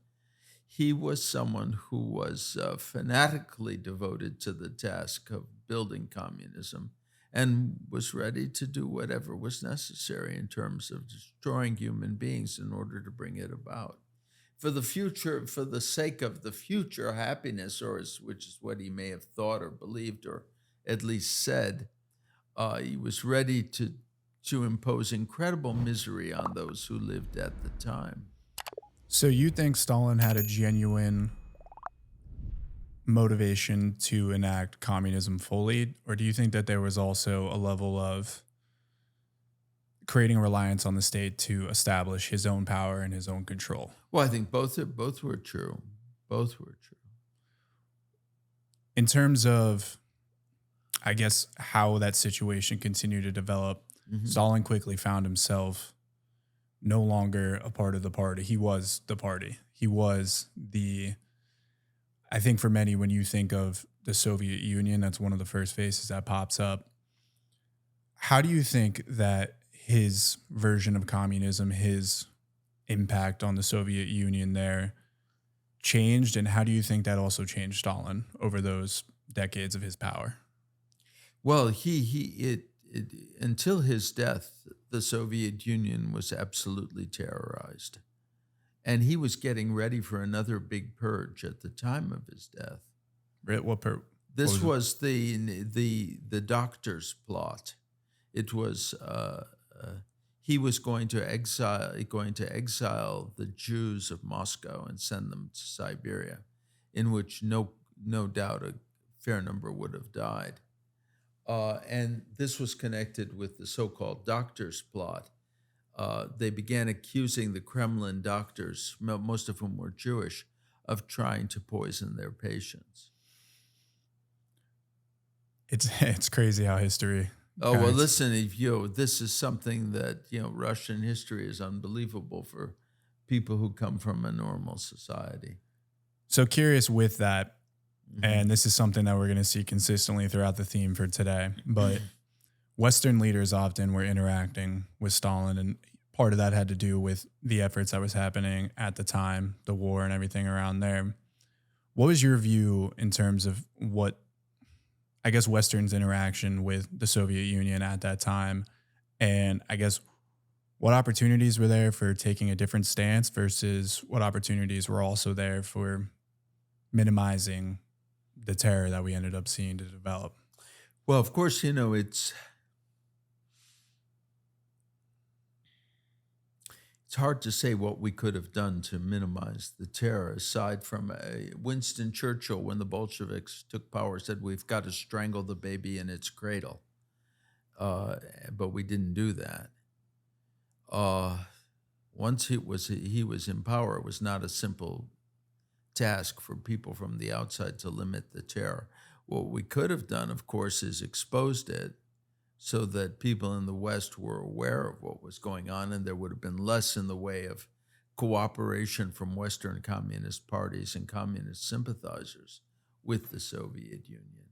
he was someone who was fanatically devoted to the task of building communism and was ready to do whatever was necessary in terms of destroying human beings in order to bring it about. For the future, for the sake of the future happiness, which is what he may have thought or believed or at least said, He was ready to impose incredible misery on those who lived at the time. So you think Stalin had a genuine motivation to enact communism fully, or do you think that there was also a level of creating a reliance on the state to establish his own power and his own control? Well, I think both were true. Both were true. In terms of, I guess, how that situation continued to develop, Stalin quickly found himself no longer a part of the party. He was the party. He was I think for many, when you think of the Soviet Union, that's one of the first faces that pops up. How do you think that his version of communism, his impact on the Soviet Union there changed? And how do you think that also changed Stalin over those decades of his power? Well, until his death, the Soviet Union was absolutely terrorized. And he was getting ready for another big purge at the time of his death. What This was the doctor's plot. It was he was going to exile the Jews of Moscow and send them to Siberia, in which no doubt a fair number would have died. And this was connected with the so-called doctor's plot. They began accusing the Kremlin doctors, most of whom were Jewish, of trying to poison their patients. It's crazy how history. Oh, well, listen, this is something that, Russian history is unbelievable for people who come from a normal society. So curious with that, and this is something that we're going to see consistently throughout the theme for today, but Western leaders often were interacting with Stalin, and part of that had to do with the efforts that was happening at the time, the war and everything around there. What was your view in terms of what, I guess, Western's interaction with the Soviet Union at that time? And I guess what opportunities were there for taking a different stance versus what opportunities were also there for minimizing the terror that we ended up seeing to develop? Well, of course, it's hard to say what we could have done to minimize the terror, aside from Winston Churchill, when the Bolsheviks took power, said, we've got to strangle the baby in its cradle. But we didn't do that. Once he was in power, it was not a simple task for people from the outside to limit the terror. What we could have done, of course, is exposed it so that people in the West were aware of what was going on, and there would have been less in the way of cooperation from Western communist parties and communist sympathizers with the Soviet Union.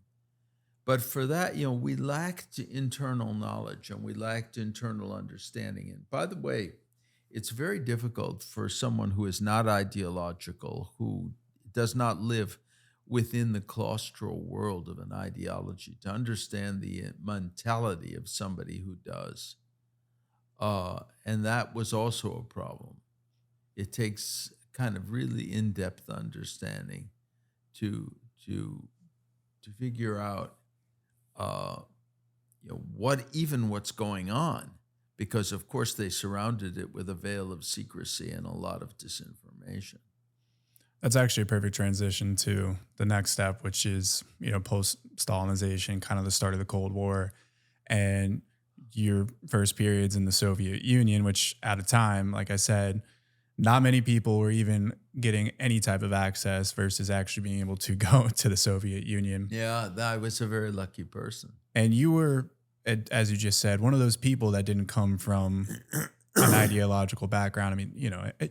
But for that, we lacked internal knowledge and we lacked internal understanding. And by the way, it's very difficult for someone who is not ideological, who does not live within the claustral world of an ideology, to understand the mentality of somebody who does. And that was also a problem. It takes kind of really in-depth understanding to figure out what's going on, because of course they surrounded it with a veil of secrecy and a lot of disinformation. That's actually a perfect transition to the next step, which is, post-Stalinization, kind of the start of the Cold War, and your first periods in the Soviet Union, which at a time, like I said, not many people were even getting any type of access versus actually being able to go to the Soviet Union. Yeah, I was a very lucky person. And you were, as you just said, one of those people that didn't come from an ideological background. I mean,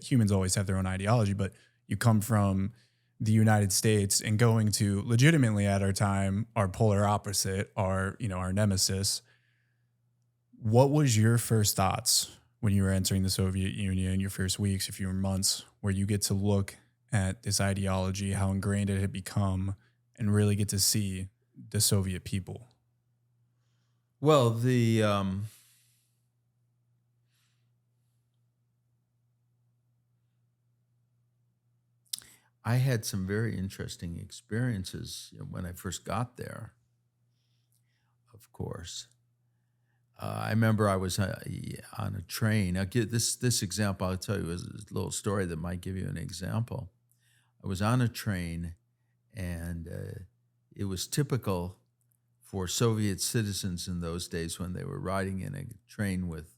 humans always have their own ideology, but you come from the United States and going to legitimately at our time, our polar opposite, our nemesis. What was your first thoughts when you were entering the Soviet Union, your first weeks, a few months, where you get to look at this ideology, how ingrained it had become, and really get to see the Soviet people? Well, I had some very interesting experiences when I first got there, of course. I remember I was on a train. I'll give this example. I'll tell you a little story that might give you an example. I was on a train, and it was typical for Soviet citizens in those days when they were riding in a train with,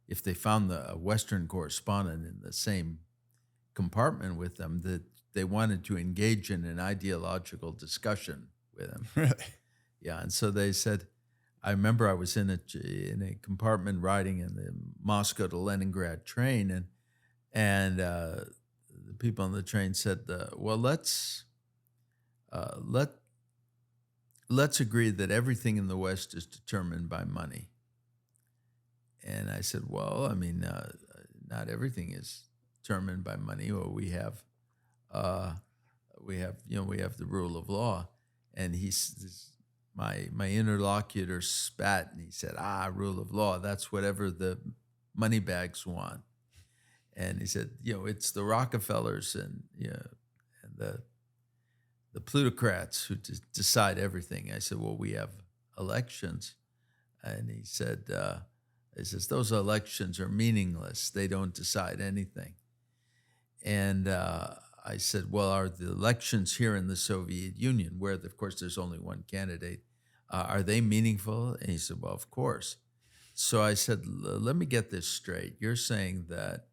if they found a Western correspondent in the same compartment with them, that they wanted to engage in an ideological discussion with him. Really? Yeah, and so they said, I remember I was in a compartment riding in the Moscow to Leningrad train, and the people on the train said, "Well, let's agree that everything in the West is determined by money." And I said, "Well, I mean, not everything is determined by money. Well, we have the rule of law." And my interlocutor spat, and he said, "Rule of law, that's whatever the money bags want." And he said, "It's the Rockefellers and the plutocrats who decide everything." I said, "Well, we have elections." And he said, "Those elections are meaningless. They don't decide anything." And I said, "Well, are the elections here in the Soviet Union, where, of course, there's only one candidate, are they meaningful?" And he said, "Well, of course." So I said, "Let me get this straight. You're saying that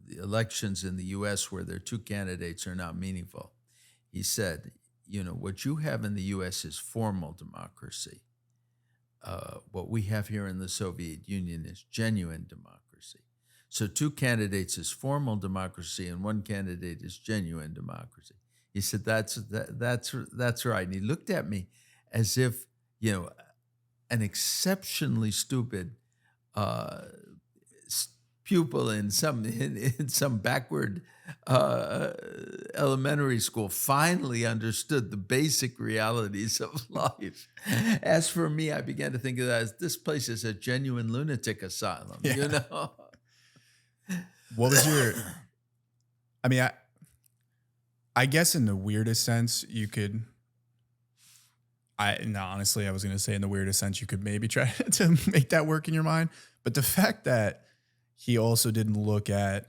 the elections in the U.S. where there are two candidates are not meaningful." He said, "What you have in the U.S. is formal democracy. What we have here in the Soviet Union is genuine democracy. So two candidates is formal democracy, and one candidate is genuine democracy." He said, that's right. And he looked at me as if, an exceptionally stupid pupil in some backward elementary school finally understood the basic realities of life. As for me, I began to think of that as, this place is a genuine lunatic asylum. Yeah. What was your? I mean, I guess in the weirdest sense, you could. Honestly, I was going to say in the weirdest sense, you could maybe try to make that work in your mind. But the fact that he also didn't look at,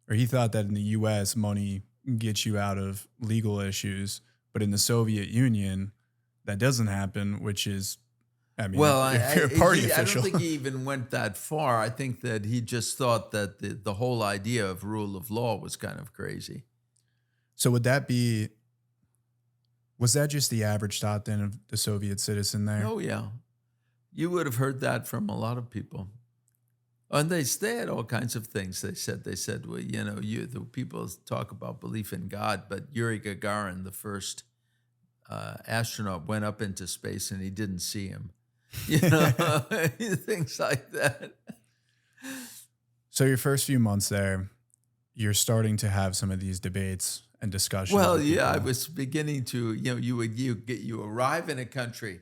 or he thought that in the U.S. money gets you out of legal issues, but in the Soviet Union, that doesn't happen, which is, I mean, well, if you're a party official. I don't think he even went that far. I think that he just thought that the whole idea of rule of law was kind of crazy. So was that just the average thought then of the Soviet citizen there? Oh, yeah. You would have heard that from a lot of people. And they had all kinds of things. They said, well, the people talk about belief in God, but Yuri Gagarin, the first astronaut, went up into space and he didn't see him. Things like that. So your first few months there, you're starting to have some of these debates and discussions. Well, yeah, I was beginning to, you arrive in a country,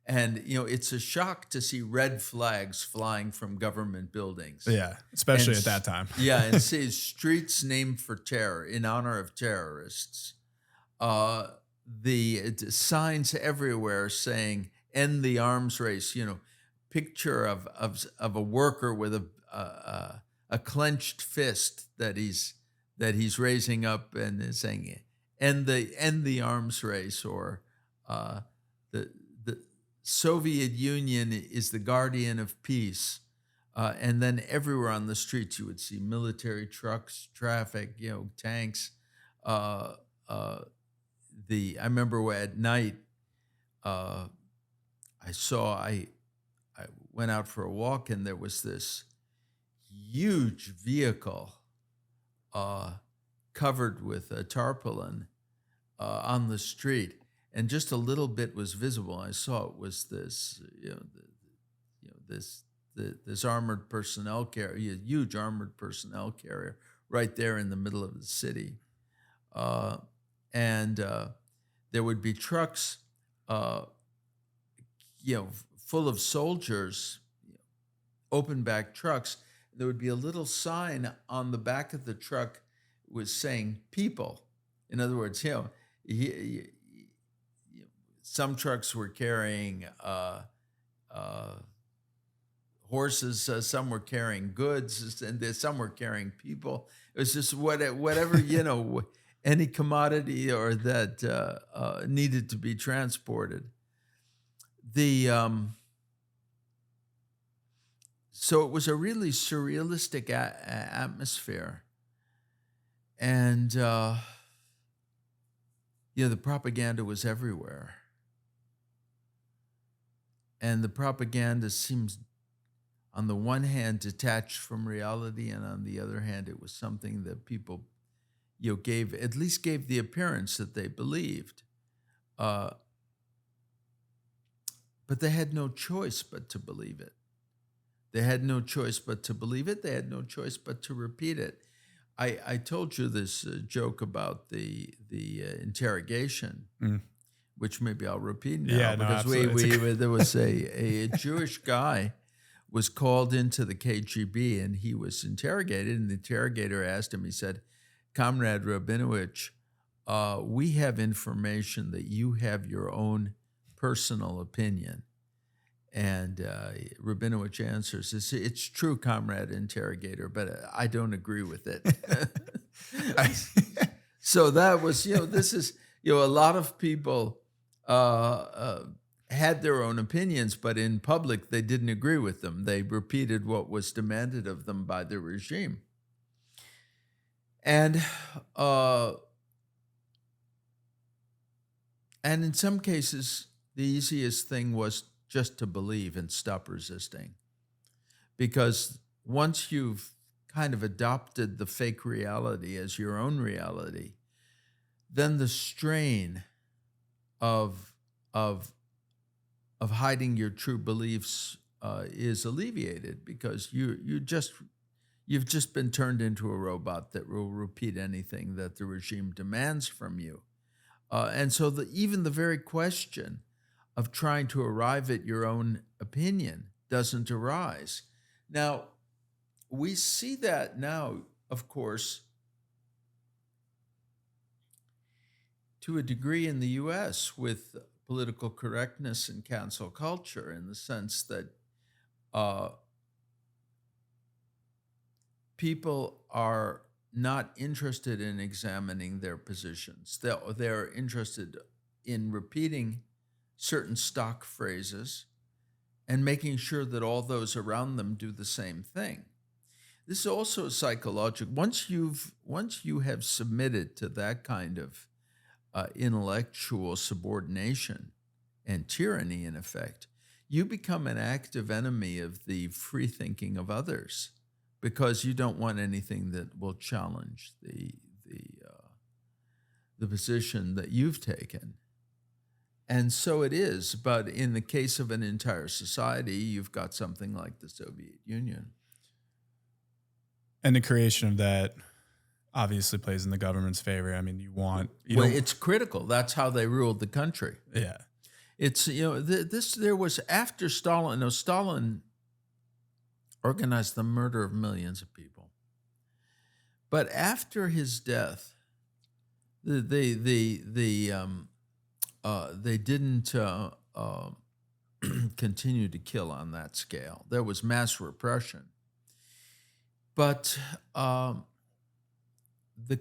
and it's a shock to see red flags flying from government buildings. Yeah, especially at that time. Yeah, and see streets named for terror, in honor of terrorists. The signs everywhere saying "End the arms race." Picture of a worker with a clenched fist that he's raising up and is saying "End the arms race," or the Soviet Union is the guardian of peace. And then everywhere on the streets you would see military trucks, traffic, tanks. I remember at night I went out for a walk, and there was this huge vehicle covered with a tarpaulin on the street, and just a little bit was visible. I saw it was this, this armored personnel carrier, huge armored personnel carrier, right there in the middle of the city, and there would be trucks, full of soldiers, open back trucks. There would be a little sign on the back of the truck was saying "people." In other words, some trucks were carrying horses, some were carrying goods, and some were carrying people. It was just whatever, any commodity or that needed to be transported. So it was a really surrealistic atmosphere. And, the propaganda was everywhere. And the propaganda seems, on the one hand, detached from reality, and on the other hand, it was something that people, gave the appearance that they believed. But they had no choice but to believe it. They had no choice but to believe it. They had no choice but to repeat it. I told you this joke about the interrogation, which maybe I'll repeat now, because there was a Jewish guy was called into the KGB, and he was interrogated, and the interrogator asked him, he said, "Comrade Rabinowitz, we have information that you have your own personal opinion." And Rabinowitz answers, "It's true, comrade interrogator, but I don't agree with it." So that was, this is, a lot of people had their own opinions, but in public, they didn't agree with them. They repeated what was demanded of them by the regime. And in some cases, the easiest thing was just to believe and stop resisting. Because once you've kind of adopted the fake reality as your own reality, then the strain of hiding your true beliefs is alleviated, because you've just been turned into a robot that will repeat anything that the regime demands from you. And so even the very question of trying to arrive at your own opinion doesn't arise. Now, we see that now, of course, to a degree in the US with political correctness and cancel culture, in the sense that people are not interested in examining their positions. They're interested in repeating certain stock phrases and making sure that all those around them do the same thing. This is also psychological. Once you have submitted to that kind of intellectual subordination and tyranny, in effect, you become an active enemy of the free thinking of others, because you don't want anything that will challenge the position that you've taken. And so it is, but in the case of an entire society, you've got something like the Soviet Union. And the creation of that obviously plays in the government's favor. I mean, it's critical. That's how they ruled the country. Yeah. It's, there was, after Stalin, Stalin organized the murder of millions of people. But after his death, they didn't continue to kill on that scale. There was mass repression. But the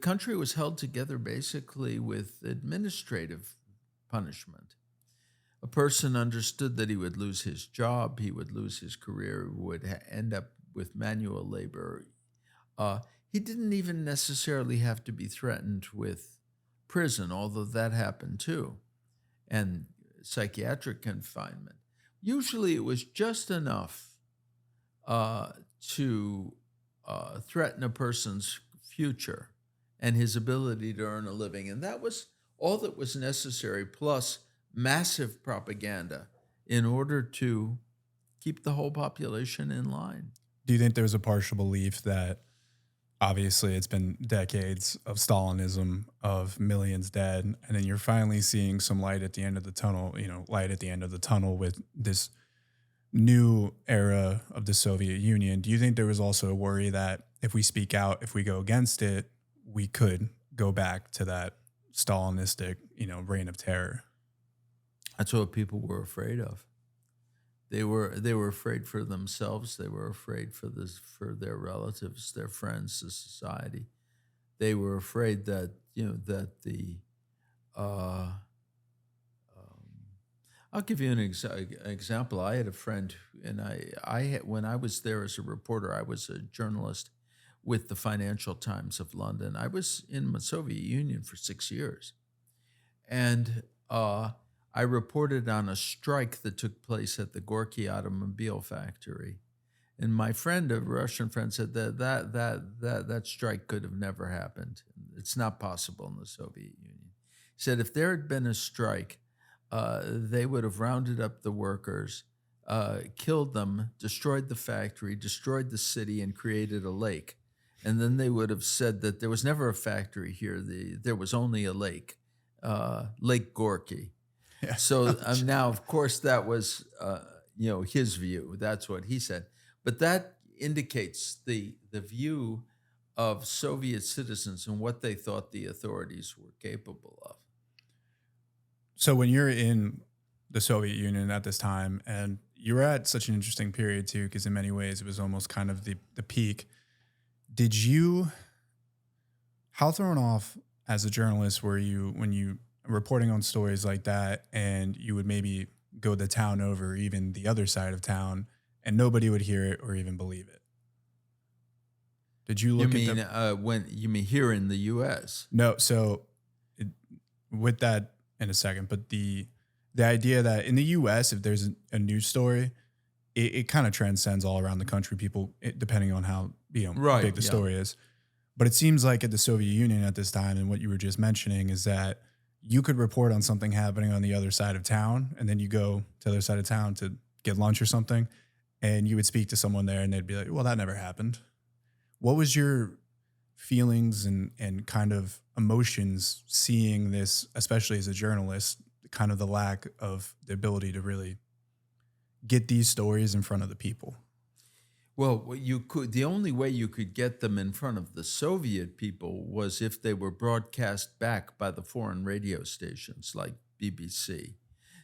country was held together basically with administrative punishment. A person understood that he would lose his job, he would lose his career, would end up with manual labor. He didn't even necessarily have to be threatened with prison, although that happened too, and psychiatric confinement. Usually it was just enough to threaten a person's future and his ability to earn a living. And that was all that was necessary, plus massive propaganda in order to keep the whole population in line. Do you think there's a partial belief that obviously it's been decades of Stalinism, of millions dead, and then you're finally seeing some light at the end of the tunnel, with this new era of the Soviet Union? Do you think there was also a worry that if we speak out, if we go against it, we could go back to that Stalinistic, reign of terror? That's what people were afraid of. They were afraid for themselves. They were afraid for their relatives, their friends, the society. They were afraid that that the. I'll give you an example. I had a friend, and when I was there as a reporter, I was a journalist with the Financial Times of London. I was in the Soviet Union for 6 years, and I reported on a strike that took place at the Gorky automobile factory. And my friend, a Russian friend, said that strike could have never happened. It's not possible in the Soviet Union. He said if there had been a strike, they would have rounded up the workers, killed them, destroyed the factory, destroyed the city, and created a lake. And then they would have said that there was never a factory here. There was only a lake, Lake Gorky. Yeah. So now, of course, that was his view. That's what he said. But that indicates the view of Soviet citizens and what they thought the authorities were capable of. So when you're in the Soviet Union at this time, and you were at such an interesting period too, because in many ways it was almost kind of the peak. How thrown off as a journalist were you when you reporting on stories like that, and you would maybe go the town over, even the other side of town, and nobody would hear it or even believe it? Did you look when you mean here in the U.S.? No, so with that in a second, but the idea that in the U.S., if there's a news story, it kind of transcends all around the country. People, depending on how big the story is. But it seems like at the Soviet Union at this time, and what you were just mentioning, is that you could report on something happening on the other side of town, and then you go to the other side of town to get lunch or something, and you would speak to someone there, and they'd be like, well, that never happened. What was your feelings and kind of emotions seeing this, especially as a journalist, kind of the lack of the ability to really get these stories in front of the people? Well, the only way you could get them in front of the Soviet people was if they were broadcast back by the foreign radio stations like BBC.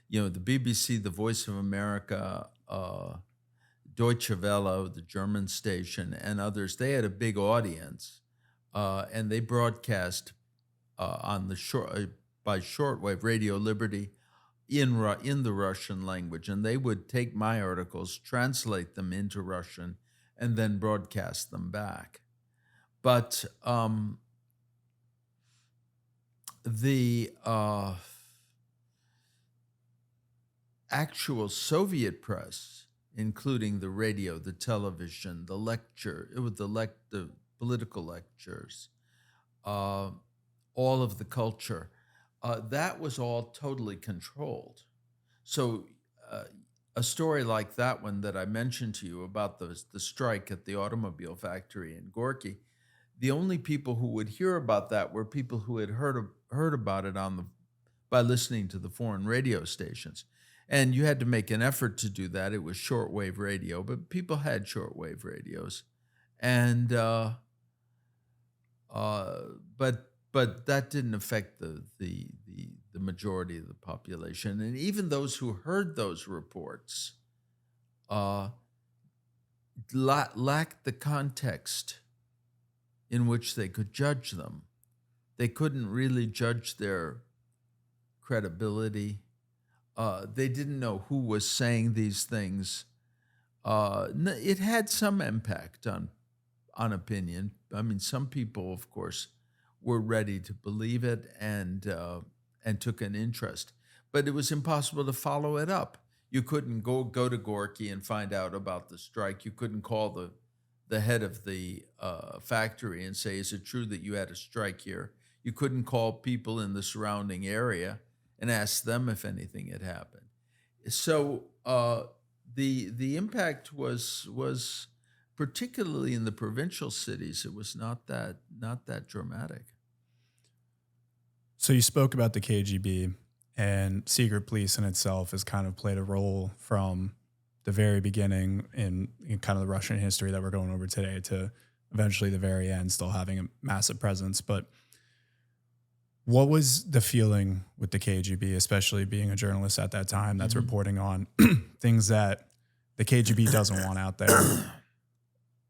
The BBC, the Voice of America, Deutsche Welle, the German station, and others, they had a big audience, and they broadcast on the by shortwave Radio Liberty in the Russian language, and they would take my articles, translate them into Russian, and then broadcast them back. But the actual Soviet press, including the radio, the television, the lecture, the political lectures, all of the culture, that was all totally controlled. So a story like that one that I mentioned to you about the strike at the automobile factory in Gorky, the only people who would hear about that were people who had heard about it by listening to the foreign radio stations. And you had to make an effort to do that. It was shortwave radio, but people had shortwave radios, and but that didn't affect the majority of the population. And even those who heard those reports lacked the context in which they could judge them. They couldn't really judge their credibility. They didn't know who was saying these things. It had some impact on opinion. I mean, some people, of course, were ready to believe it and took an interest, but it was impossible to follow it up. You couldn't go to Gorky and find out about the strike. You couldn't call the head of the factory and say, "Is it true that you had a strike here?" You couldn't call people in the surrounding area and ask them if anything had happened. So the impact was particularly in the provincial cities. It was not that dramatic. So you spoke about the KGB, and secret police in itself has kind of played a role from the very beginning in kind of the Russian history that we're going over today to eventually the very end, still having a massive presence. But What was the feeling with the KGB, especially being a journalist at that time that's reporting on things that the KGB doesn't want out there?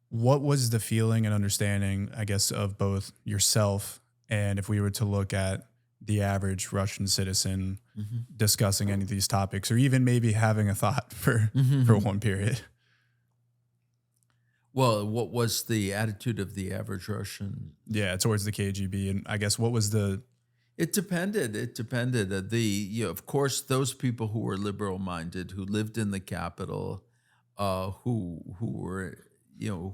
What was the feeling and understanding, I guess, of both yourself and if we were to look at the average Russian citizen discussing any of these topics, or even maybe having a thought for one period? Well, what was the attitude of the average Russian? Yeah, towards the KGB, and I guess what was the It depended. It depended. Of course, those people who were liberal-minded, who lived in the capital, who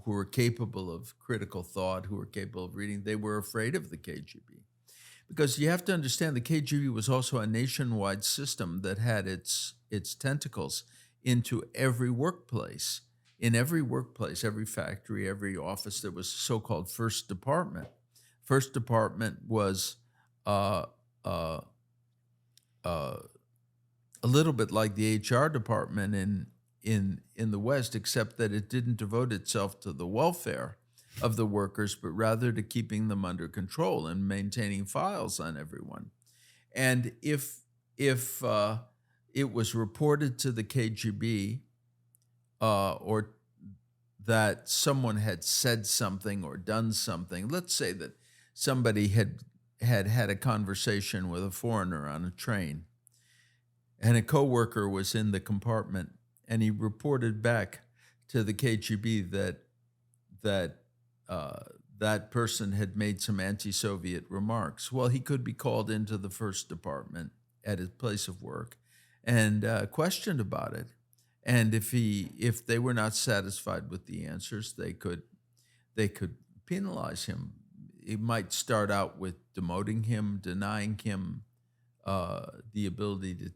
were capable of critical thought, who were capable of reading, they were afraid of the KGB, because you have to understand the KGB was also a nationwide system that had its tentacles into every workplace. In every workplace, every factory, every office, there was a so-called first department. First department was a little bit like the HR department in the West, except that it didn't devote itself to the welfare of the workers, but rather to keeping them under control and maintaining files on everyone. And if it was reported to the KGB or that someone had said something or done something, let's say that somebody had a conversation with a foreigner on a train, and a coworker was in the compartment, and he reported back to the KGB that person had made some anti-Soviet remarks. Well, he could be called into the first department at his place of work and questioned about it. And if they were not satisfied with the answers, they could penalize him. It might start out with demoting him, denying him the ability to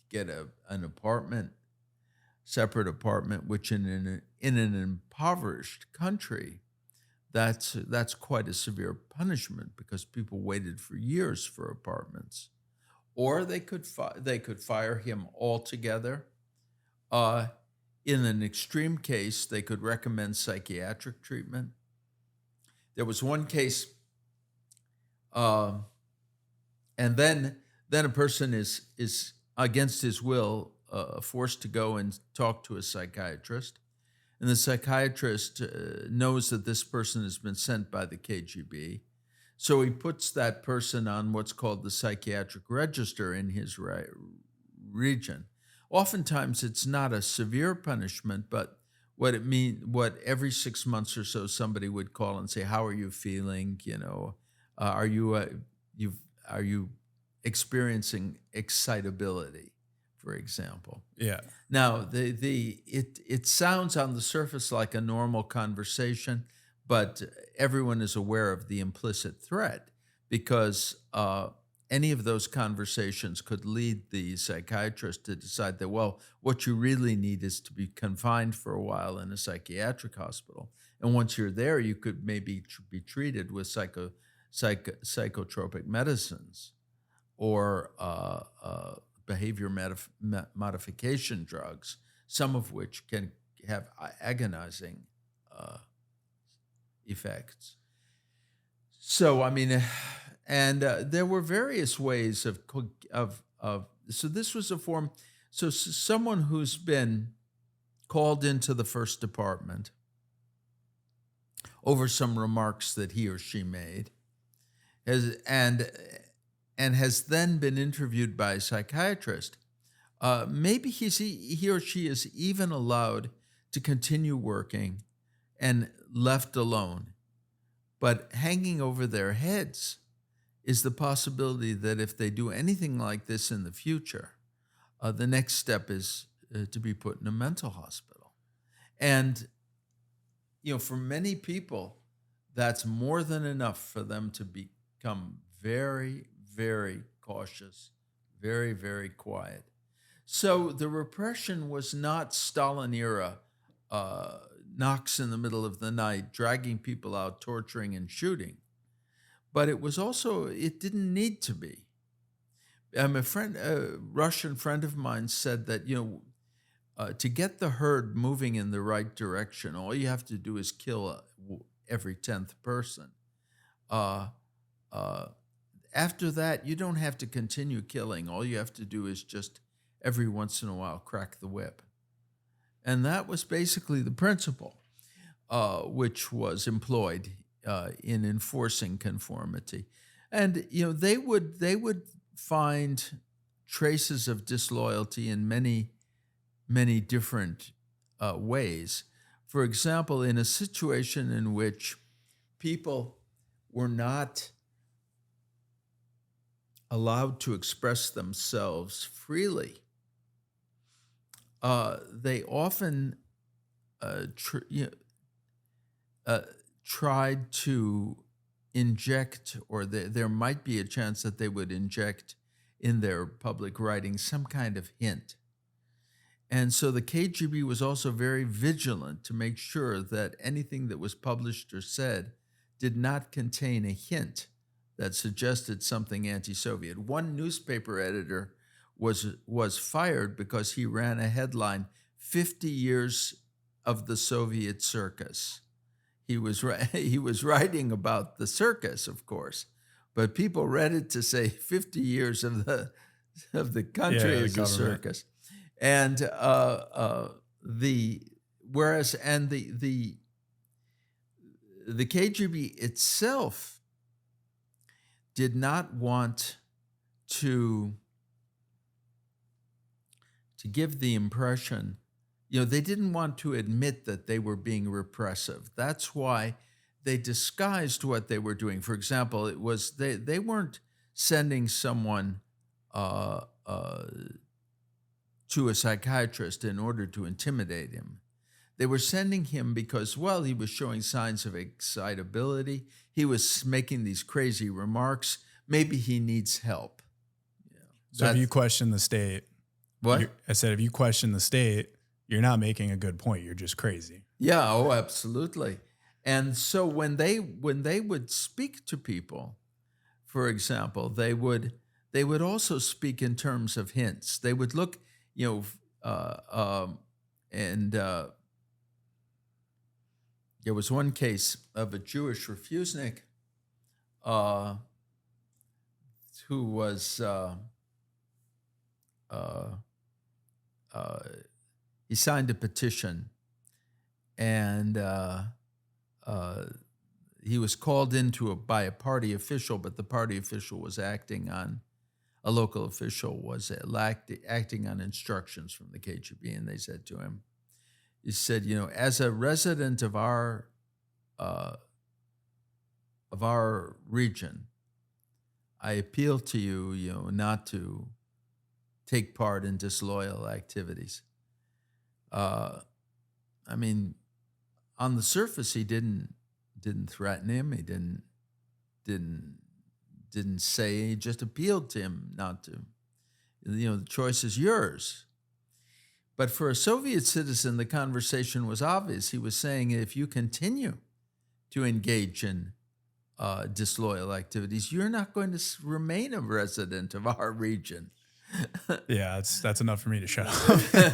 get an apartment, separate apartment, which in an impoverished country, that's quite a severe punishment, because people waited for years for apartments. Or they could fire him altogether. In an extreme case, they could recommend psychiatric treatment. There was one case, and then a person is against his will forced to go and talk to a psychiatrist, and the psychiatrist knows that this person has been sent by the KGB, so he puts that person on what's called the psychiatric register in his region. Oftentimes, it's not a severe punishment, but what every 6 months or so somebody would call and say, "How are you feeling? Are you experiencing excitability?" for example. Yeah. Now, it sounds on the surface like a normal conversation, but everyone is aware of the implicit threat, because any of those conversations could lead the psychiatrist to decide that, well, what you really need is to be confined for a while in a psychiatric hospital. And once you're there, you could maybe be treated with psychotropic medicines or behavior modification drugs, some of which can have agonizing effects. So, I mean, and there were various ways of. So this was a form. So someone who's been called into the first department over some remarks that he or she made, has then been interviewed by a psychiatrist. Maybe he or she is even allowed to continue working and left alone, but hanging over their heads is the possibility that if they do anything like this in the future, the next step is to be put in a mental hospital. And, for many people, that's more than enough for them to become very, very cautious, very, very quiet. So the repression was not Stalin era, knocks in the middle of the night, dragging people out, torturing and shooting. But it was also, it didn't need to be. A Russian friend of mine said that, to get the herd moving in the right direction, all you have to do is kill every 10th person. after that, you don't have to continue killing. All you have to do is just every once in a while crack the whip. And that was basically the principle which was employed in enforcing conformity. And they would find traces of disloyalty in many, many different ways. For example, in a situation in which people were not allowed to express themselves freely, they often tried to inject, or there might be a chance that they would inject in their public writing some kind of hint. And so the KGB was also very vigilant to make sure that anything that was published or said did not contain a hint that suggested something anti-Soviet. One newspaper editor was fired because he ran a headline, 50 years of the Soviet circus. He was writing about the circus, of course, but people read it to say 50 years of the country as a circus. And the KGB itself did not want to give the impression, they didn't want to admit that they were being repressive. That's why they disguised what they were doing. For example, it was they weren't sending someone to a psychiatrist in order to intimidate him. They were sending him because, well, he was showing signs of excitability. He was making these crazy remarks. Maybe he needs help. So if you question the state, what? I said, if you question the state, you're not making a good point. You're just crazy. Yeah, oh, absolutely. And so when they would speak to people, for example, they would also speak in terms of hints. They would look, there was one case of a Jewish refusnik who was he signed a petition, and he was called into by a party official, but the party official was acting on, a local official was acting on instructions from the KGB, and they said to him, he said, as a resident of our region, I appeal to you, not to take part in disloyal activities. I mean, on the surface, he didn't threaten him. He didn't say. He just appealed to him not to. The choice is yours. But for a Soviet citizen, the conversation was obvious. He was saying, if you continue to engage in disloyal activities, you're not going to remain a resident of our region. Yeah, that's enough for me to shut up.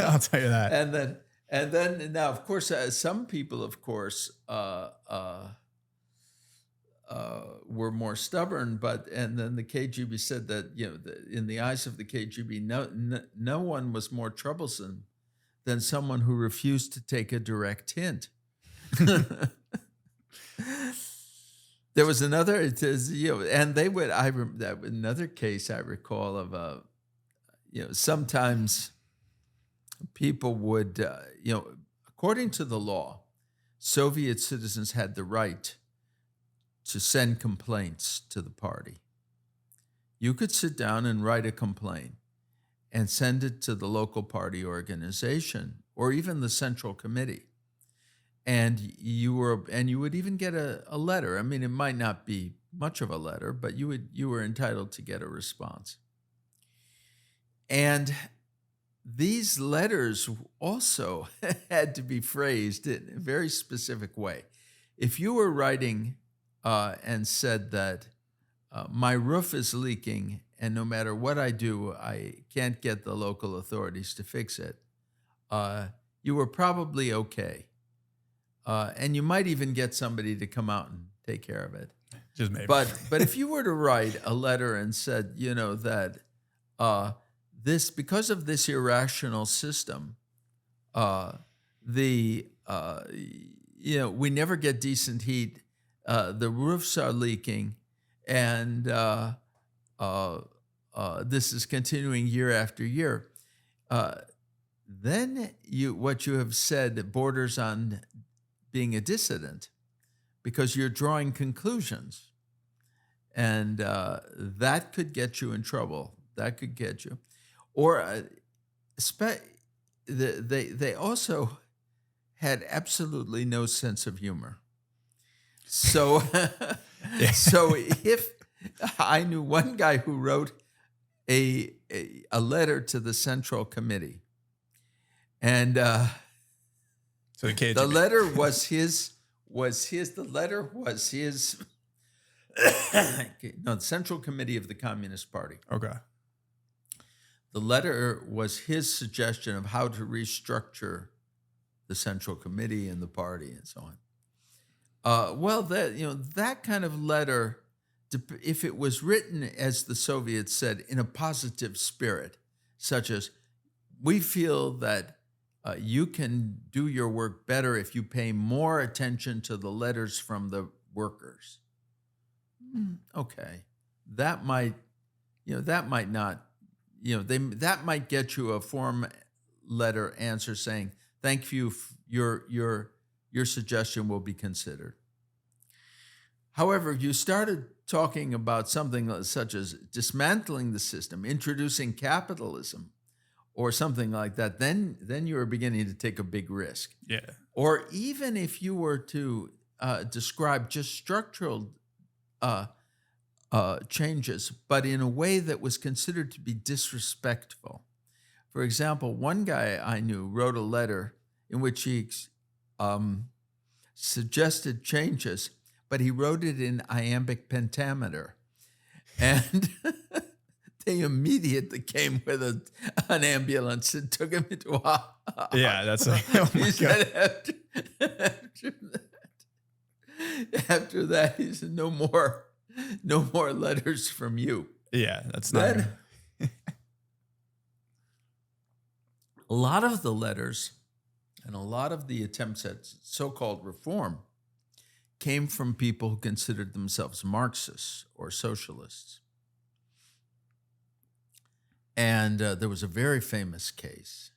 I'll tell you that. And then now, of course, some people, of course, were more stubborn. And then the KGB said that in the eyes of the KGB, no one was more troublesome than someone who refused to take a direct hint. There was another, and they would. I remember that another case I recall of sometimes people would, according to the law, Soviet citizens had the right to send complaints to the party. You could sit down and write a complaint and send it to the local party organization or even the central committee. And you would even get a letter. I mean, it might not be much of a letter, but you were entitled to get a response. And these letters also had to be phrased in a very specific way. If you were writing and said that my roof is leaking and no matter what I do, I can't get the local authorities to fix it, you were probably okay. And you might even get somebody to come out and take care of it. Just maybe. But if you were to write a letter and said, that this, because of this irrational system, we never get decent heat, the roofs are leaking, and this is continuing year after year, then what you have said borders on being a dissident, because you're drawing conclusions, and that could get you in trouble. That could get you, or they also had absolutely no sense of humor. So, so if I knew one guy who wrote a letter to the Central Committee, and so the letter was his. The letter was his. No, the Central Committee of the Communist Party. Okay. The letter was his suggestion of how to restructure the Central Committee and the party and so on. That kind of letter, if it was written, as the Soviets said, in a positive spirit, such as, we feel that you can do your work better if you pay more attention to the letters from the workers. Okay, that might not, that might get you a form letter answer saying, thank you, your suggestion will be considered. However, if you started talking about something such as dismantling the system, introducing capitalism, or something like that, then you are beginning to take a big risk. Yeah. Or even if you were to describe just structural changes, but in a way that was considered to be disrespectful. For example, one guy I knew wrote a letter in which he suggested changes, but he wrote it in iambic pentameter. And they immediately came with an ambulance and took him into a yeah, that's like, oh my he said God. after that, he said, no more letters from you. Yeah, that's not. A lot of the letters and a lot of the attempts at so-called reform came from people who considered themselves Marxists or socialists. And there was a very famous case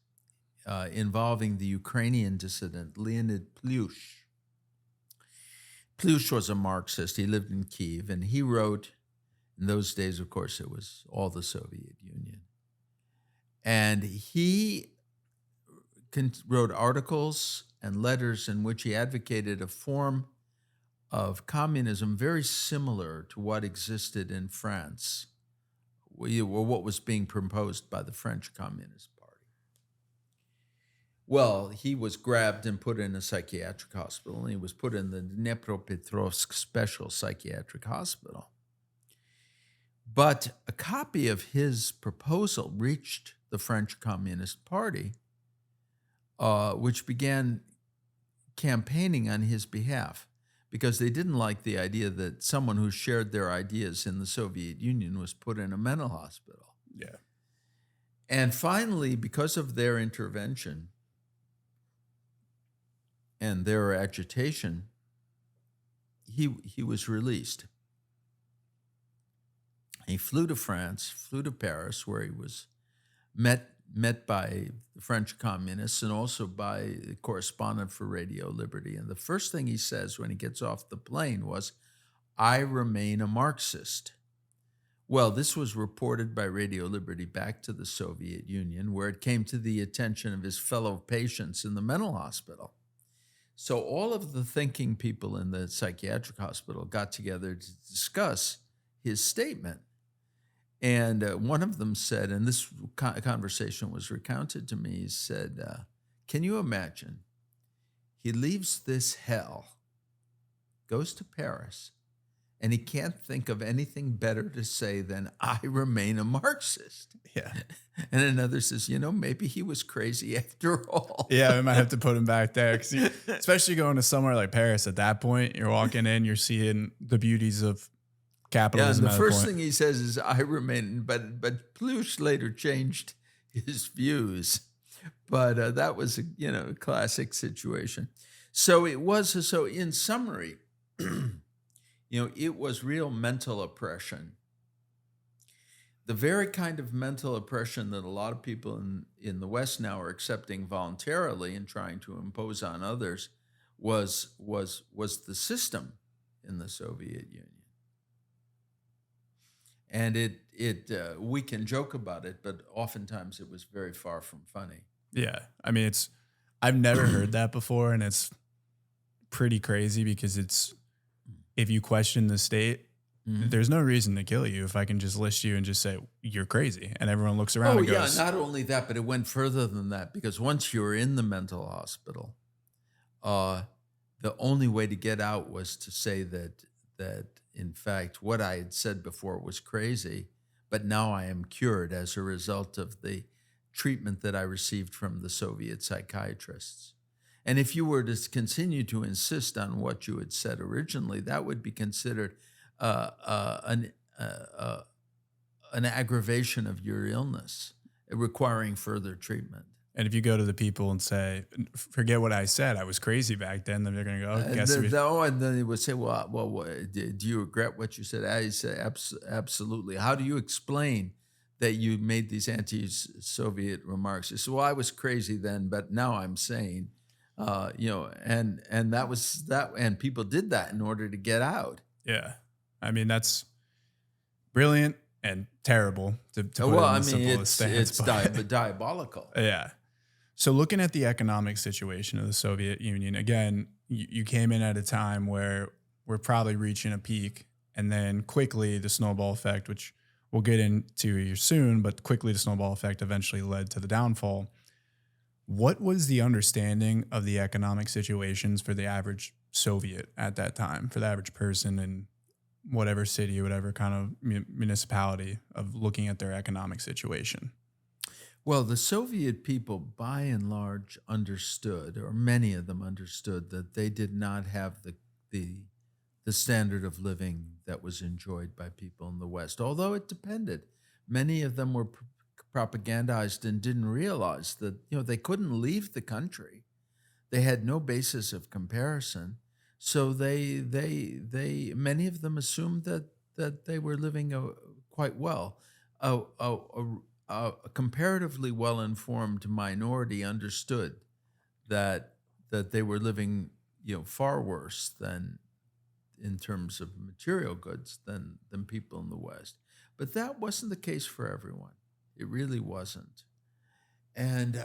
involving the Ukrainian dissident Leonid Pliush. Pliush was a Marxist. He lived in Kiev, and he wrote, in those days, of course, it was all the Soviet Union. And he wrote articles and letters in which he advocated a form of communism very similar to what existed in France, or what was being proposed by the French Communist Party. Well, he was grabbed and put in a psychiatric hospital, and he was put in the Dnepropetrovsk Special Psychiatric Hospital. But a copy of his proposal reached the French Communist Party, which began campaigning on his behalf, because they didn't like the idea that someone who shared their ideas in the Soviet Union was put in a mental hospital. Yeah. And finally, because of their intervention and their agitation, he was released. He flew to France, flew to Paris, where he was met by the French communists and also by the correspondent for Radio Liberty. And the first thing he says when he gets off the plane was, "I remain a Marxist." Well, this was reported by Radio Liberty back to the Soviet Union, where it came to the attention of his fellow patients in the mental hospital. So all of the thinking people in the psychiatric hospital got together to discuss his statement. And one of them said, and this conversation was recounted to me, he said, can you imagine? He leaves this hell, goes to Paris, and he can't think of anything better to say than, I remain a Marxist. Yeah. And another says, maybe he was crazy after all. Yeah, we might have to put him back there. Especially going to somewhere like Paris at that point, you're walking in, you're seeing the beauties of capitalism. Yeah, and the first thing he says is, I remain, but Plush later changed his views. But that was a classic situation. So it was, so in summary, it was real mental oppression. The very kind of mental oppression that a lot of people in the West now are accepting voluntarily and trying to impose on others was the system in the Soviet Union. And we can joke about it, but oftentimes it was very far from funny. Yeah. I mean, I've never heard that before, and it's pretty crazy because if you question the state, there's no reason to kill you if I can just list you and just say you're crazy, and everyone looks around and goes, not only that, but it went further than that, because once you were in the mental hospital, the only way to get out was to say that in fact what I had said before was crazy, but now I am cured as a result of the treatment that I received from the Soviet psychiatrists. And if you were to continue to insist on what you had said originally, that would be considered an aggravation of your illness, requiring further treatment. And if you go to the people and say, forget what I said, I was crazy back then they're going to go, and then they would say, well, do you regret what you said? I say, absolutely. How do you explain that you made these anti-Soviet remarks? You say, well, I was crazy then, but now I'm sane. And that was that, and people did that in order to get out. Yeah. I mean, that's brilliant and terrible to put it in the simplest stance. It's diabolical. Yeah. So looking at the economic situation of the Soviet Union, again, you came in at a time where we're probably reaching a peak, and then quickly the snowball effect, which we'll get into here soon, but quickly the snowball effect eventually led to the downfall. What was the understanding of the economic situations for the average Soviet at that time, for the average person in whatever city, whatever kind of municipality, of looking at their economic situation? Well, the Soviet people, by and large, understood, or many of them understood, that they did not have the standard of living that was enjoyed by people in the West, although it depended. Many of them were propagandized and didn't realize that they couldn't leave the country. They had no basis of comparison, so many of them assumed that they were living quite well. A comparatively well-informed minority understood that they were living far worse than in terms of material goods than people in the West. But that wasn't the case for everyone. It really wasn't. And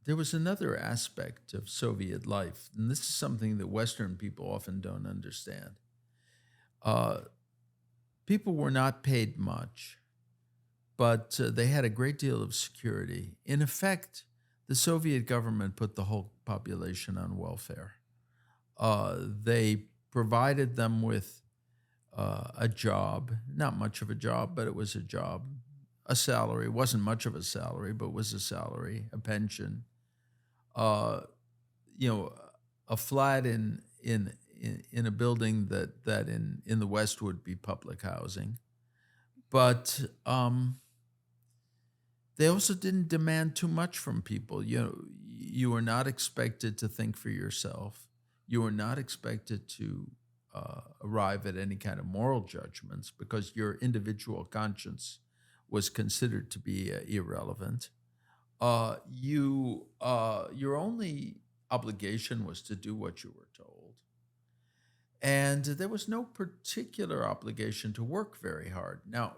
there was another aspect of Soviet life, and this is something that Western people often don't understand. People were not paid much, but they had a great deal of security. In effect, the Soviet government put the whole population on welfare. They provided them with a job, not much of a job, but it was a job, a salary. It wasn't much of a salary, but it was a salary, a pension. A flat in a building that in the West would be public housing, but they also didn't demand too much from people. You were not expected to think for yourself. You were not expected to arrive at any kind of moral judgments, because your individual conscience was considered to be irrelevant. Your only obligation was to do what you were told. And there was no particular obligation to work very hard. Now,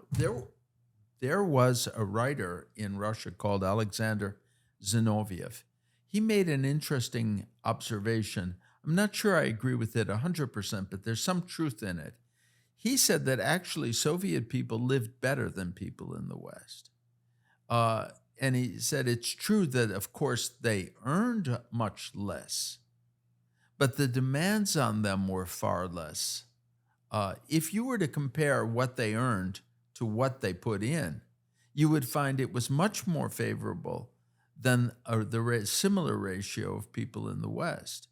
there was a writer in Russia called Alexander Zinoviev. He made an interesting observation. I'm not sure I agree with it 100%, but there's some truth in it. He said that actually Soviet people lived better than people in the West. and he said it's true that, of course, they earned much less, but the demands on them were far less. If you were to compare what they earned to what they put in, you would find it was much more favorable than the similar ratio of people in the West.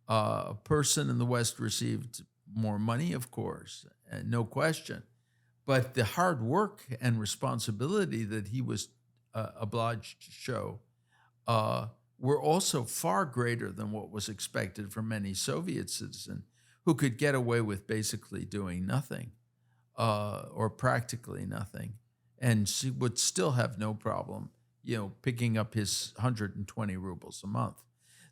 A person in the West received more money, of course, no question. But the hard work and responsibility that he was obliged to show were also far greater than what was expected from any Soviet citizen who could get away with basically doing nothing or practically nothing, and she would still have no problem, picking up his 120 rubles a month.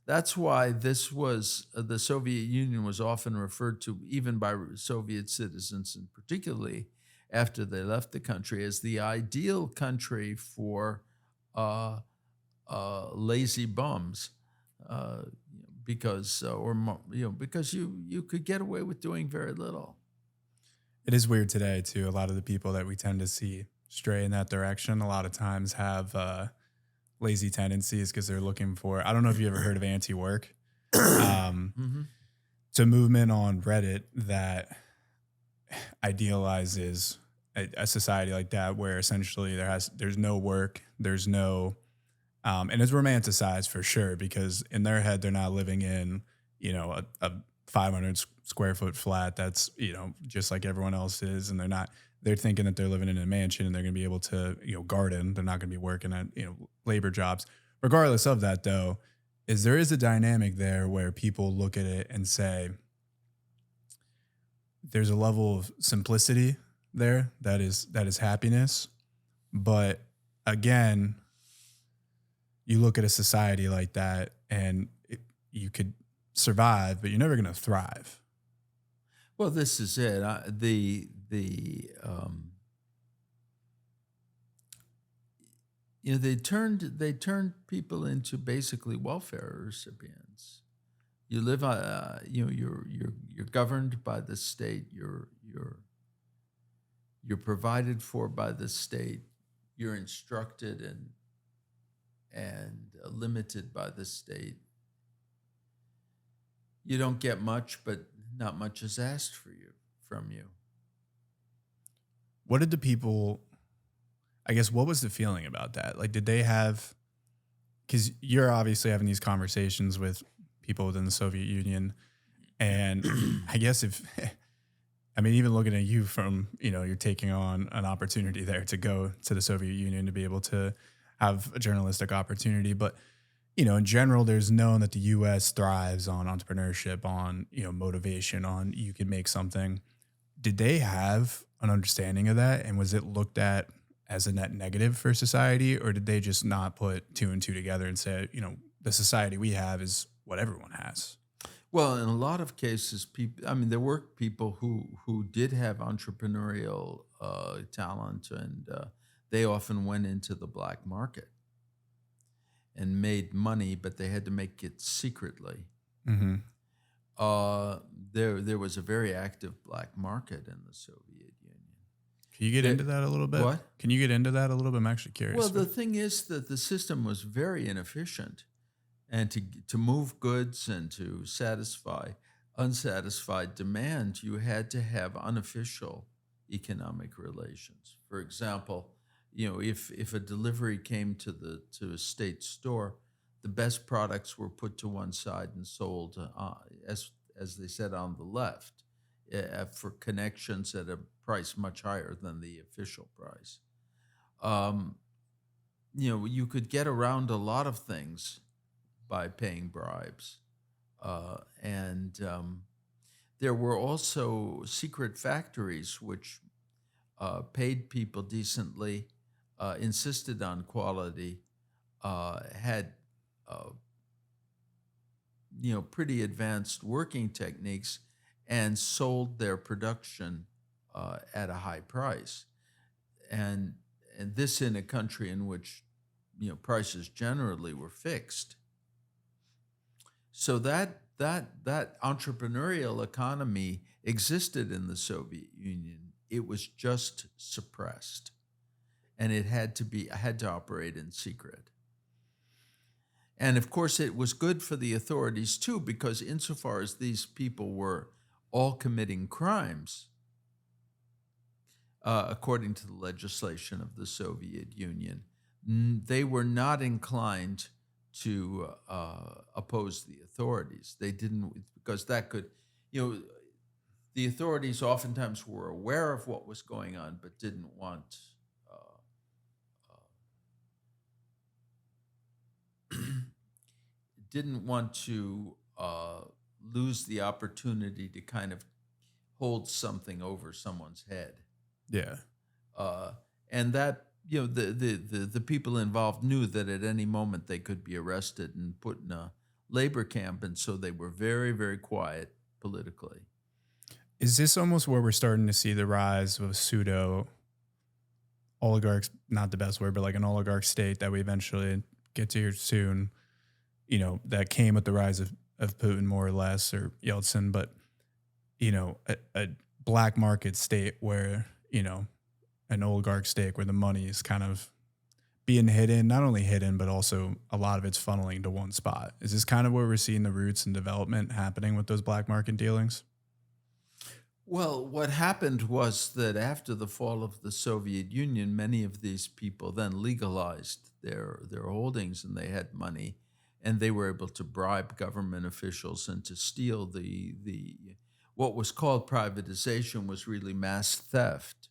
That's why this was the Soviet Union was often referred to, even by Soviet citizens, and particularly after they left the country, as the ideal country for lazy bums, because you could get away with doing very little. It is weird today too. A lot of the people that we tend to see stray in that direction a lot of times have lazy tendencies because they're looking for, I don't know if you ever heard of anti-work. It's a movement on Reddit that idealizes a society like that, where essentially there's no work, there's no, and it's romanticized for sure, because in their head they're not living in, a 500 square foot flat that's, just like everyone else is, and they're thinking that they're living in a mansion and they're going to be able to, garden. They're not going to be working at, labor jobs. Regardless of that, though, there is a dynamic there where people look at it and say there's a level of simplicity there that is happiness. But again, you look at a society like that and you could survive, but you're never going to thrive. Well, this is it. They turned people into basically welfare recipients. You live, you're governed by the state. You're provided for by the state. You're instructed and limited by the state. You don't get much, but not much is asked from you. What did the people, I guess, what was the feeling about that? Like, did they have, because you're obviously having these conversations with people within the Soviet Union, and I guess even looking at you from, you're taking on an opportunity there to go to the Soviet Union to be able to have a journalistic opportunity. But, in general, there's known that the U.S. thrives on entrepreneurship, on, motivation, on you can make something. Did they have an understanding of that? And was it looked at as a net negative for society? Or did they just not put two and two together and say, the society we have is what everyone has? Well, in a lot of cases, there were people who did have entrepreneurial talent, and they often went into the black market and made money, but they had to make it secretly. Mm-hmm. There was a very active black market in the Soviet Union. Can you get into that a little bit? What? Can you get into that a little bit? I'm actually curious. Well, the thing is that the system was very inefficient, and to move goods and to satisfy unsatisfied demand, you had to have unofficial economic relations. For example, if a delivery came to a state store, the best products were put to one side and sold, as they said, on the left, for connections at a price much higher than the official price. You could get around a lot of things by paying bribes. And there were also secret factories which paid people decently, insisted on quality, had pretty advanced working techniques, and sold their production at a high price. And this in a country in which prices generally were fixed. So that entrepreneurial economy existed in the Soviet Union. It was just suppressed. and it had to operate in secret. And of course, it was good for the authorities too, because insofar as these people were all committing crimes, according to the legislation of the Soviet Union, they were not inclined to oppose the authorities. They didn't, because that could, the authorities oftentimes were aware of what was going on, but didn't want to lose the opportunity to kind of hold something over someone's head. Yeah. And that, the people involved knew that at any moment they could be arrested and put in a labor camp, and so they were very, very quiet politically. Is this almost where we're starting to see the rise of pseudo oligarchs, not the best word, but like an oligarch state that we eventually get to here soon, that came with the rise of Putin more or less, or Yeltsin, but, a black market state where, an oligarch state where the money is kind of being hidden, not only hidden, but also a lot of it's funneling to one spot. Is this kind of where we're seeing the roots and development happening with those black market dealings? Well, what happened was that after the fall of the Soviet Union, many of these people then legalized their holdings, and they had money, and they were able to bribe government officials and to steal the what was called privatization was really mass theft.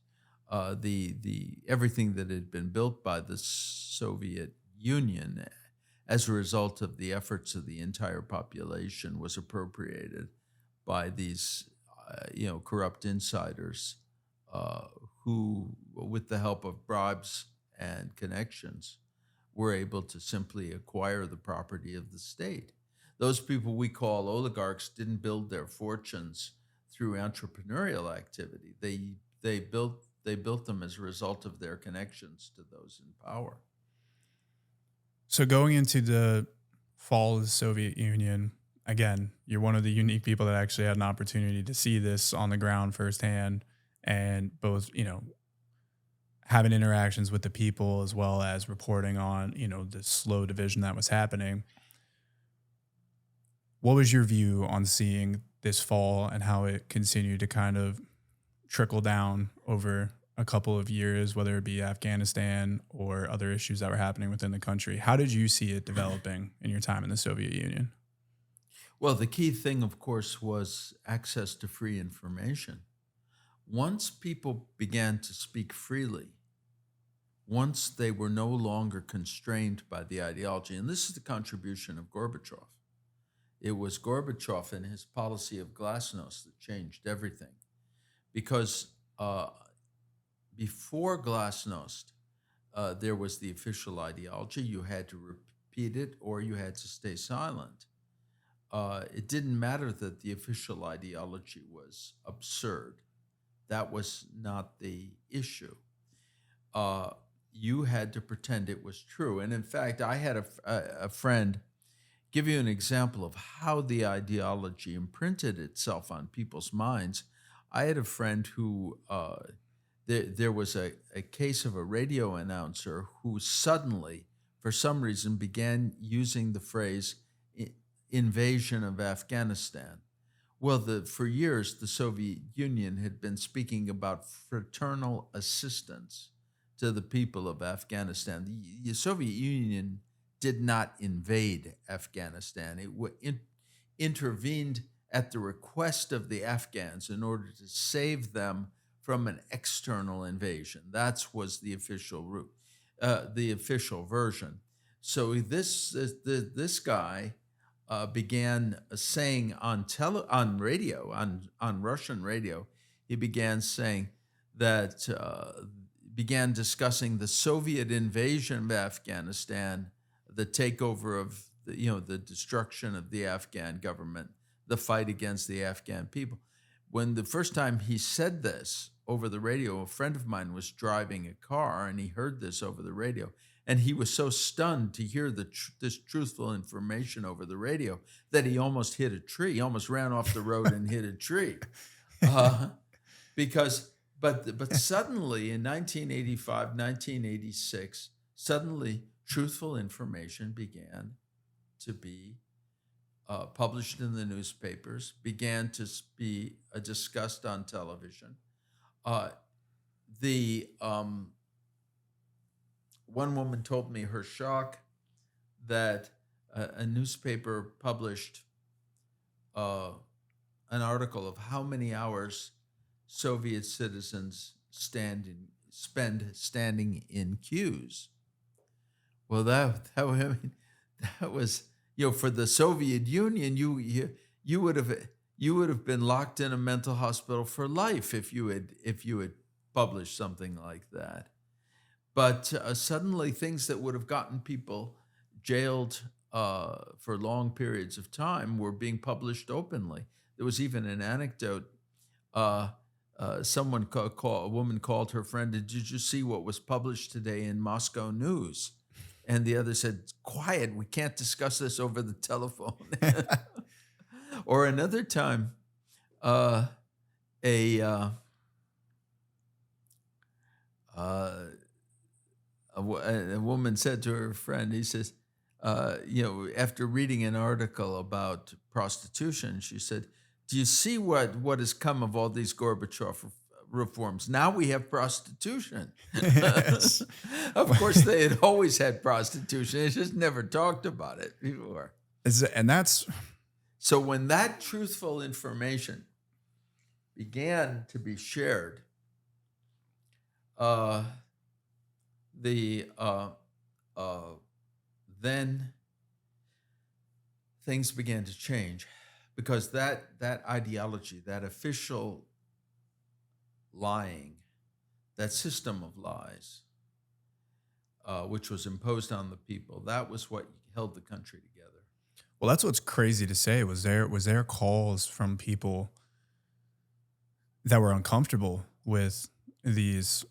Everything that had been built by the Soviet Union as a result of the efforts of the entire population was appropriated by these corrupt insiders who, with the help of bribes and connections, were able to simply acquire the property of the state. Those people we call oligarchs didn't build their fortunes through entrepreneurial activity. They built them as a result of their connections to those in power. So going into the fall of the Soviet Union, again, you're one of the unique people that actually had an opportunity to see this on the ground firsthand, and both, having interactions with the people as well as reporting on, the slow division that was happening. What was your view on seeing this fall and how it continued to kind of trickle down over a couple of years, whether it be Afghanistan or other issues that were happening within the country? How did you see it developing in your time in the Soviet Union? Well, the key thing, of course, was access to free information. Once people began to speak freely, once they were no longer constrained by the ideology, and this is the contribution of Gorbachev. It was Gorbachev and his policy of Glasnost that changed everything. Because before Glasnost, there was the official ideology. You had to repeat it or you had to stay silent. It didn't matter that the official ideology was absurd. That was not the issue. You had to pretend it was true. And in fact, I had a friend give you an example of how the ideology imprinted itself on people's minds. I had a friend who, there was a case of a radio announcer who suddenly, for some reason, began using the phrase invasion of Afghanistan. Well, for years, the Soviet Union had been speaking about fraternal assistance to the people of Afghanistan. The Soviet Union did not invade Afghanistan. It intervened at the request of the Afghans in order to save them from an external invasion. That was the official route, the official version. So this guy began saying on radio, on Russian radio, he began saying that began discussing the Soviet invasion of Afghanistan, the takeover of the destruction of the Afghan government, the fight against the Afghan people. When the first time he said this over the radio, a friend of mine was driving a car and he heard this over the radio, and he was so stunned to hear this truthful information over the radio that he almost hit a tree. He almost ran off the road and hit a tree, because But suddenly in 1985, 1986, suddenly truthful information began to be published in the newspapers, began to be discussed on television. The one woman told me her shock that a newspaper published an article of how many hours Soviet citizens spend standing in queues. Well, that was, for the Soviet Union, you would have been locked in a mental hospital for life if you had published something like that. But suddenly, things that would have gotten people jailed for long periods of time were being published openly. There was even an anecdote. A woman called her friend, "Did you see what was published today in Moscow News?" And the other said, "Quiet, we can't discuss this over the telephone." Or another time, a woman said to her friend, he says, after reading an article about prostitution, she said, "Do you see what has come of all these Gorbachev reforms? Now we have prostitution." Yes. Of course, they had always had prostitution. They just never talked about it before. And that's So when that truthful information began to be shared, then things began to change, because that ideology, that official lying, that system of lies, which was imposed on the people, that was what held the country together. well, that's what's crazy to say. Was there calls from people that were uncomfortable with these,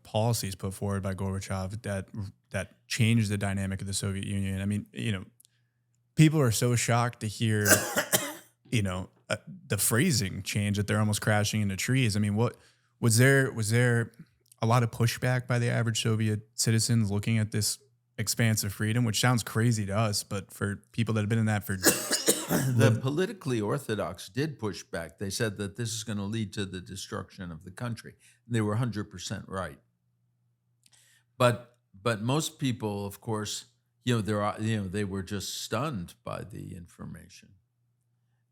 policies put forward by Gorbachev that changed the dynamic of the Soviet Union? I mean, people are so shocked to hear, the phrasing change, that they're almost crashing into trees. I mean, what was there a lot of pushback by the average Soviet citizens looking at this expansive freedom, which sounds crazy to us, but for people that have been in that for The politically orthodox did push back. They said that this is going to lead to the destruction of the country. They were 100% right. But most people, of course, they were just stunned by the information,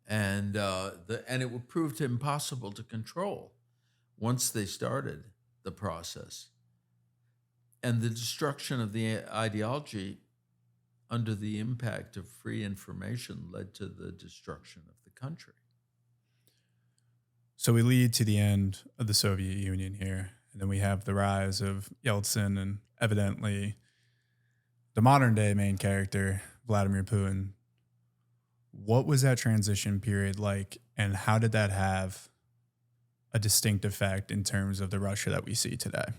and it proved impossible to control once they started the process. And the destruction of the ideology under the impact of free information led to the destruction of the country. So we lead to the end of the Soviet Union here, and then we have the rise of Yeltsin and evidently the modern day main character, Vladimir Putin. What was that transition period like, and how did that have a distinct effect in terms of the Russia that we see today?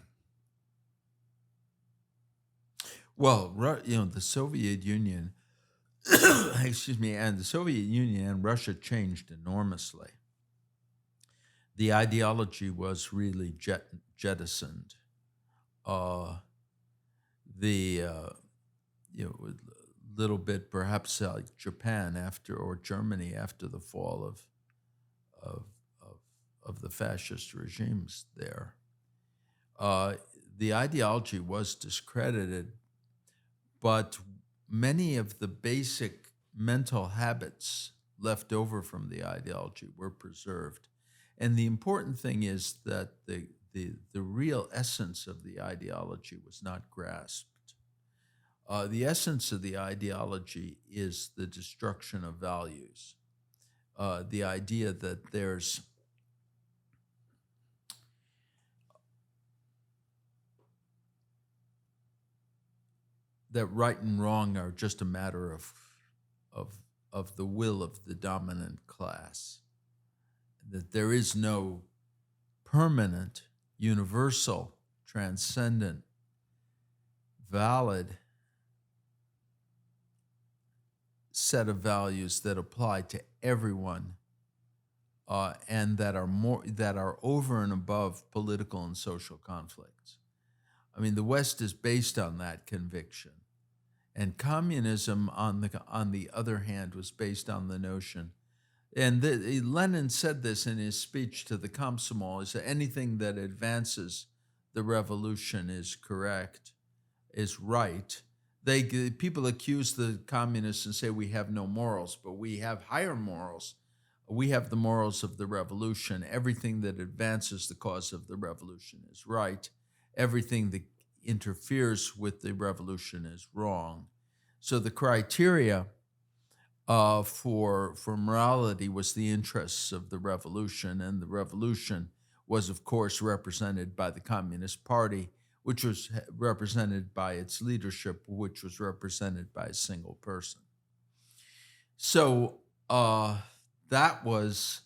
Well, the Soviet Union, and the Soviet Union and Russia changed enormously. The ideology was really jettisoned. Little bit perhaps like Japan or Germany after the fall of the fascist regimes there. The ideology was discredited, but many of the basic mental habits left over from the ideology were preserved. And the important thing is that the real essence of the ideology was not grasped. The essence of the ideology is the destruction of values. The idea that that right and wrong are just a matter of the will of the dominant class. That there is no permanent, universal, transcendent, valid set of values that apply to everyone and that are over and above political and social conflicts. I mean, the West is based on that conviction, and communism, on the other hand, was based on the notion. And Lenin said this in his speech to the Komsomol: is that anything that advances the revolution is correct, is right. People accuse the communists and say we have no morals, but we have higher morals. We have the morals of the revolution. Everything that advances the cause of the revolution is right. Everything that interferes with the revolution is wrong. So the criteria for morality was the interests of the revolution, and the revolution was, of course, represented by the Communist Party, which was represented by its leadership, which was represented by a single person. So that was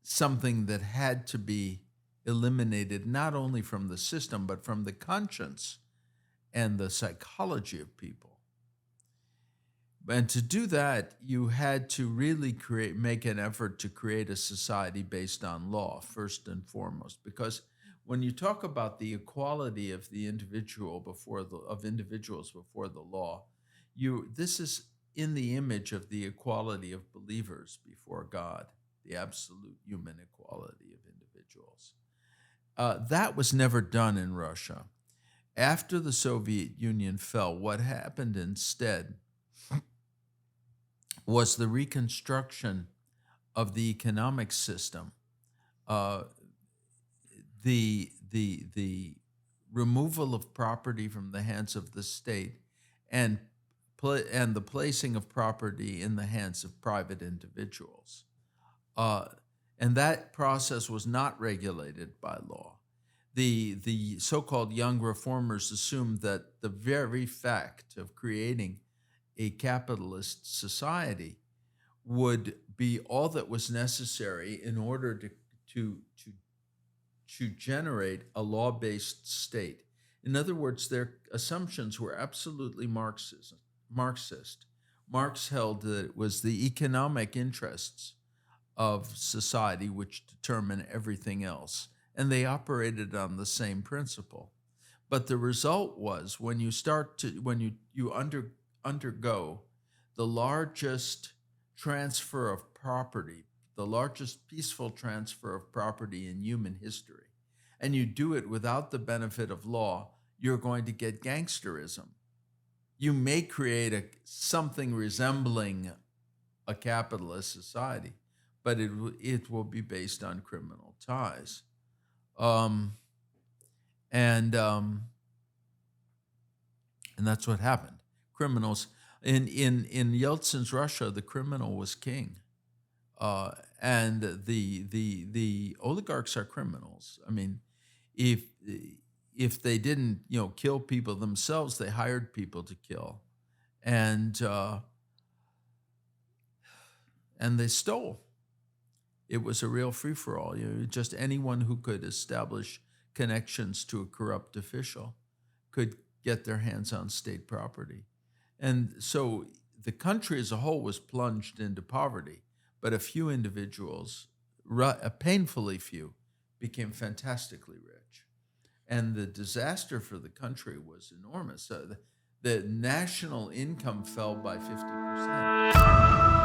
something that had to be eliminated, not only from the system, but from the conscience and the psychology of people. And to do that, you had to really make an effort to create a society based on law, first and foremost, because when you talk about the equality of the individuals before the law, this is in the image of the equality of believers before God, the absolute human equality of individuals. That was never done in Russia. After the Soviet Union fell, what happened instead was the reconstruction of the economic system, the removal of property from the hands of the state, and the placing of property in the hands of private individuals. And that process was not regulated by law. The so-called young reformers assumed that the very fact of creating a capitalist society would be all that was necessary in order to generate a law-based state. In other words, their assumptions were absolutely Marxist. Marx held that it was the economic interests of society which determine everything else, and they operated on the same principle. But the result was, when you undergo the largest transfer of property, the largest peaceful transfer of property in human history, and you do it without the benefit of law, you're going to get gangsterism. You may create something resembling a capitalist society, but it will be based on criminal ties. And that's what happened. Criminals in Yeltsin's Russia, the criminal was king, and the oligarchs are criminals. I mean, if they didn't kill people themselves, they hired people to kill, and they stole. It was a real free-for-all. Just anyone who could establish connections to a corrupt official could get their hands on state property. And so the country as a whole was plunged into poverty, but a few individuals, painfully few, became fantastically rich. And the disaster for the country was enormous. The national income fell by 50%.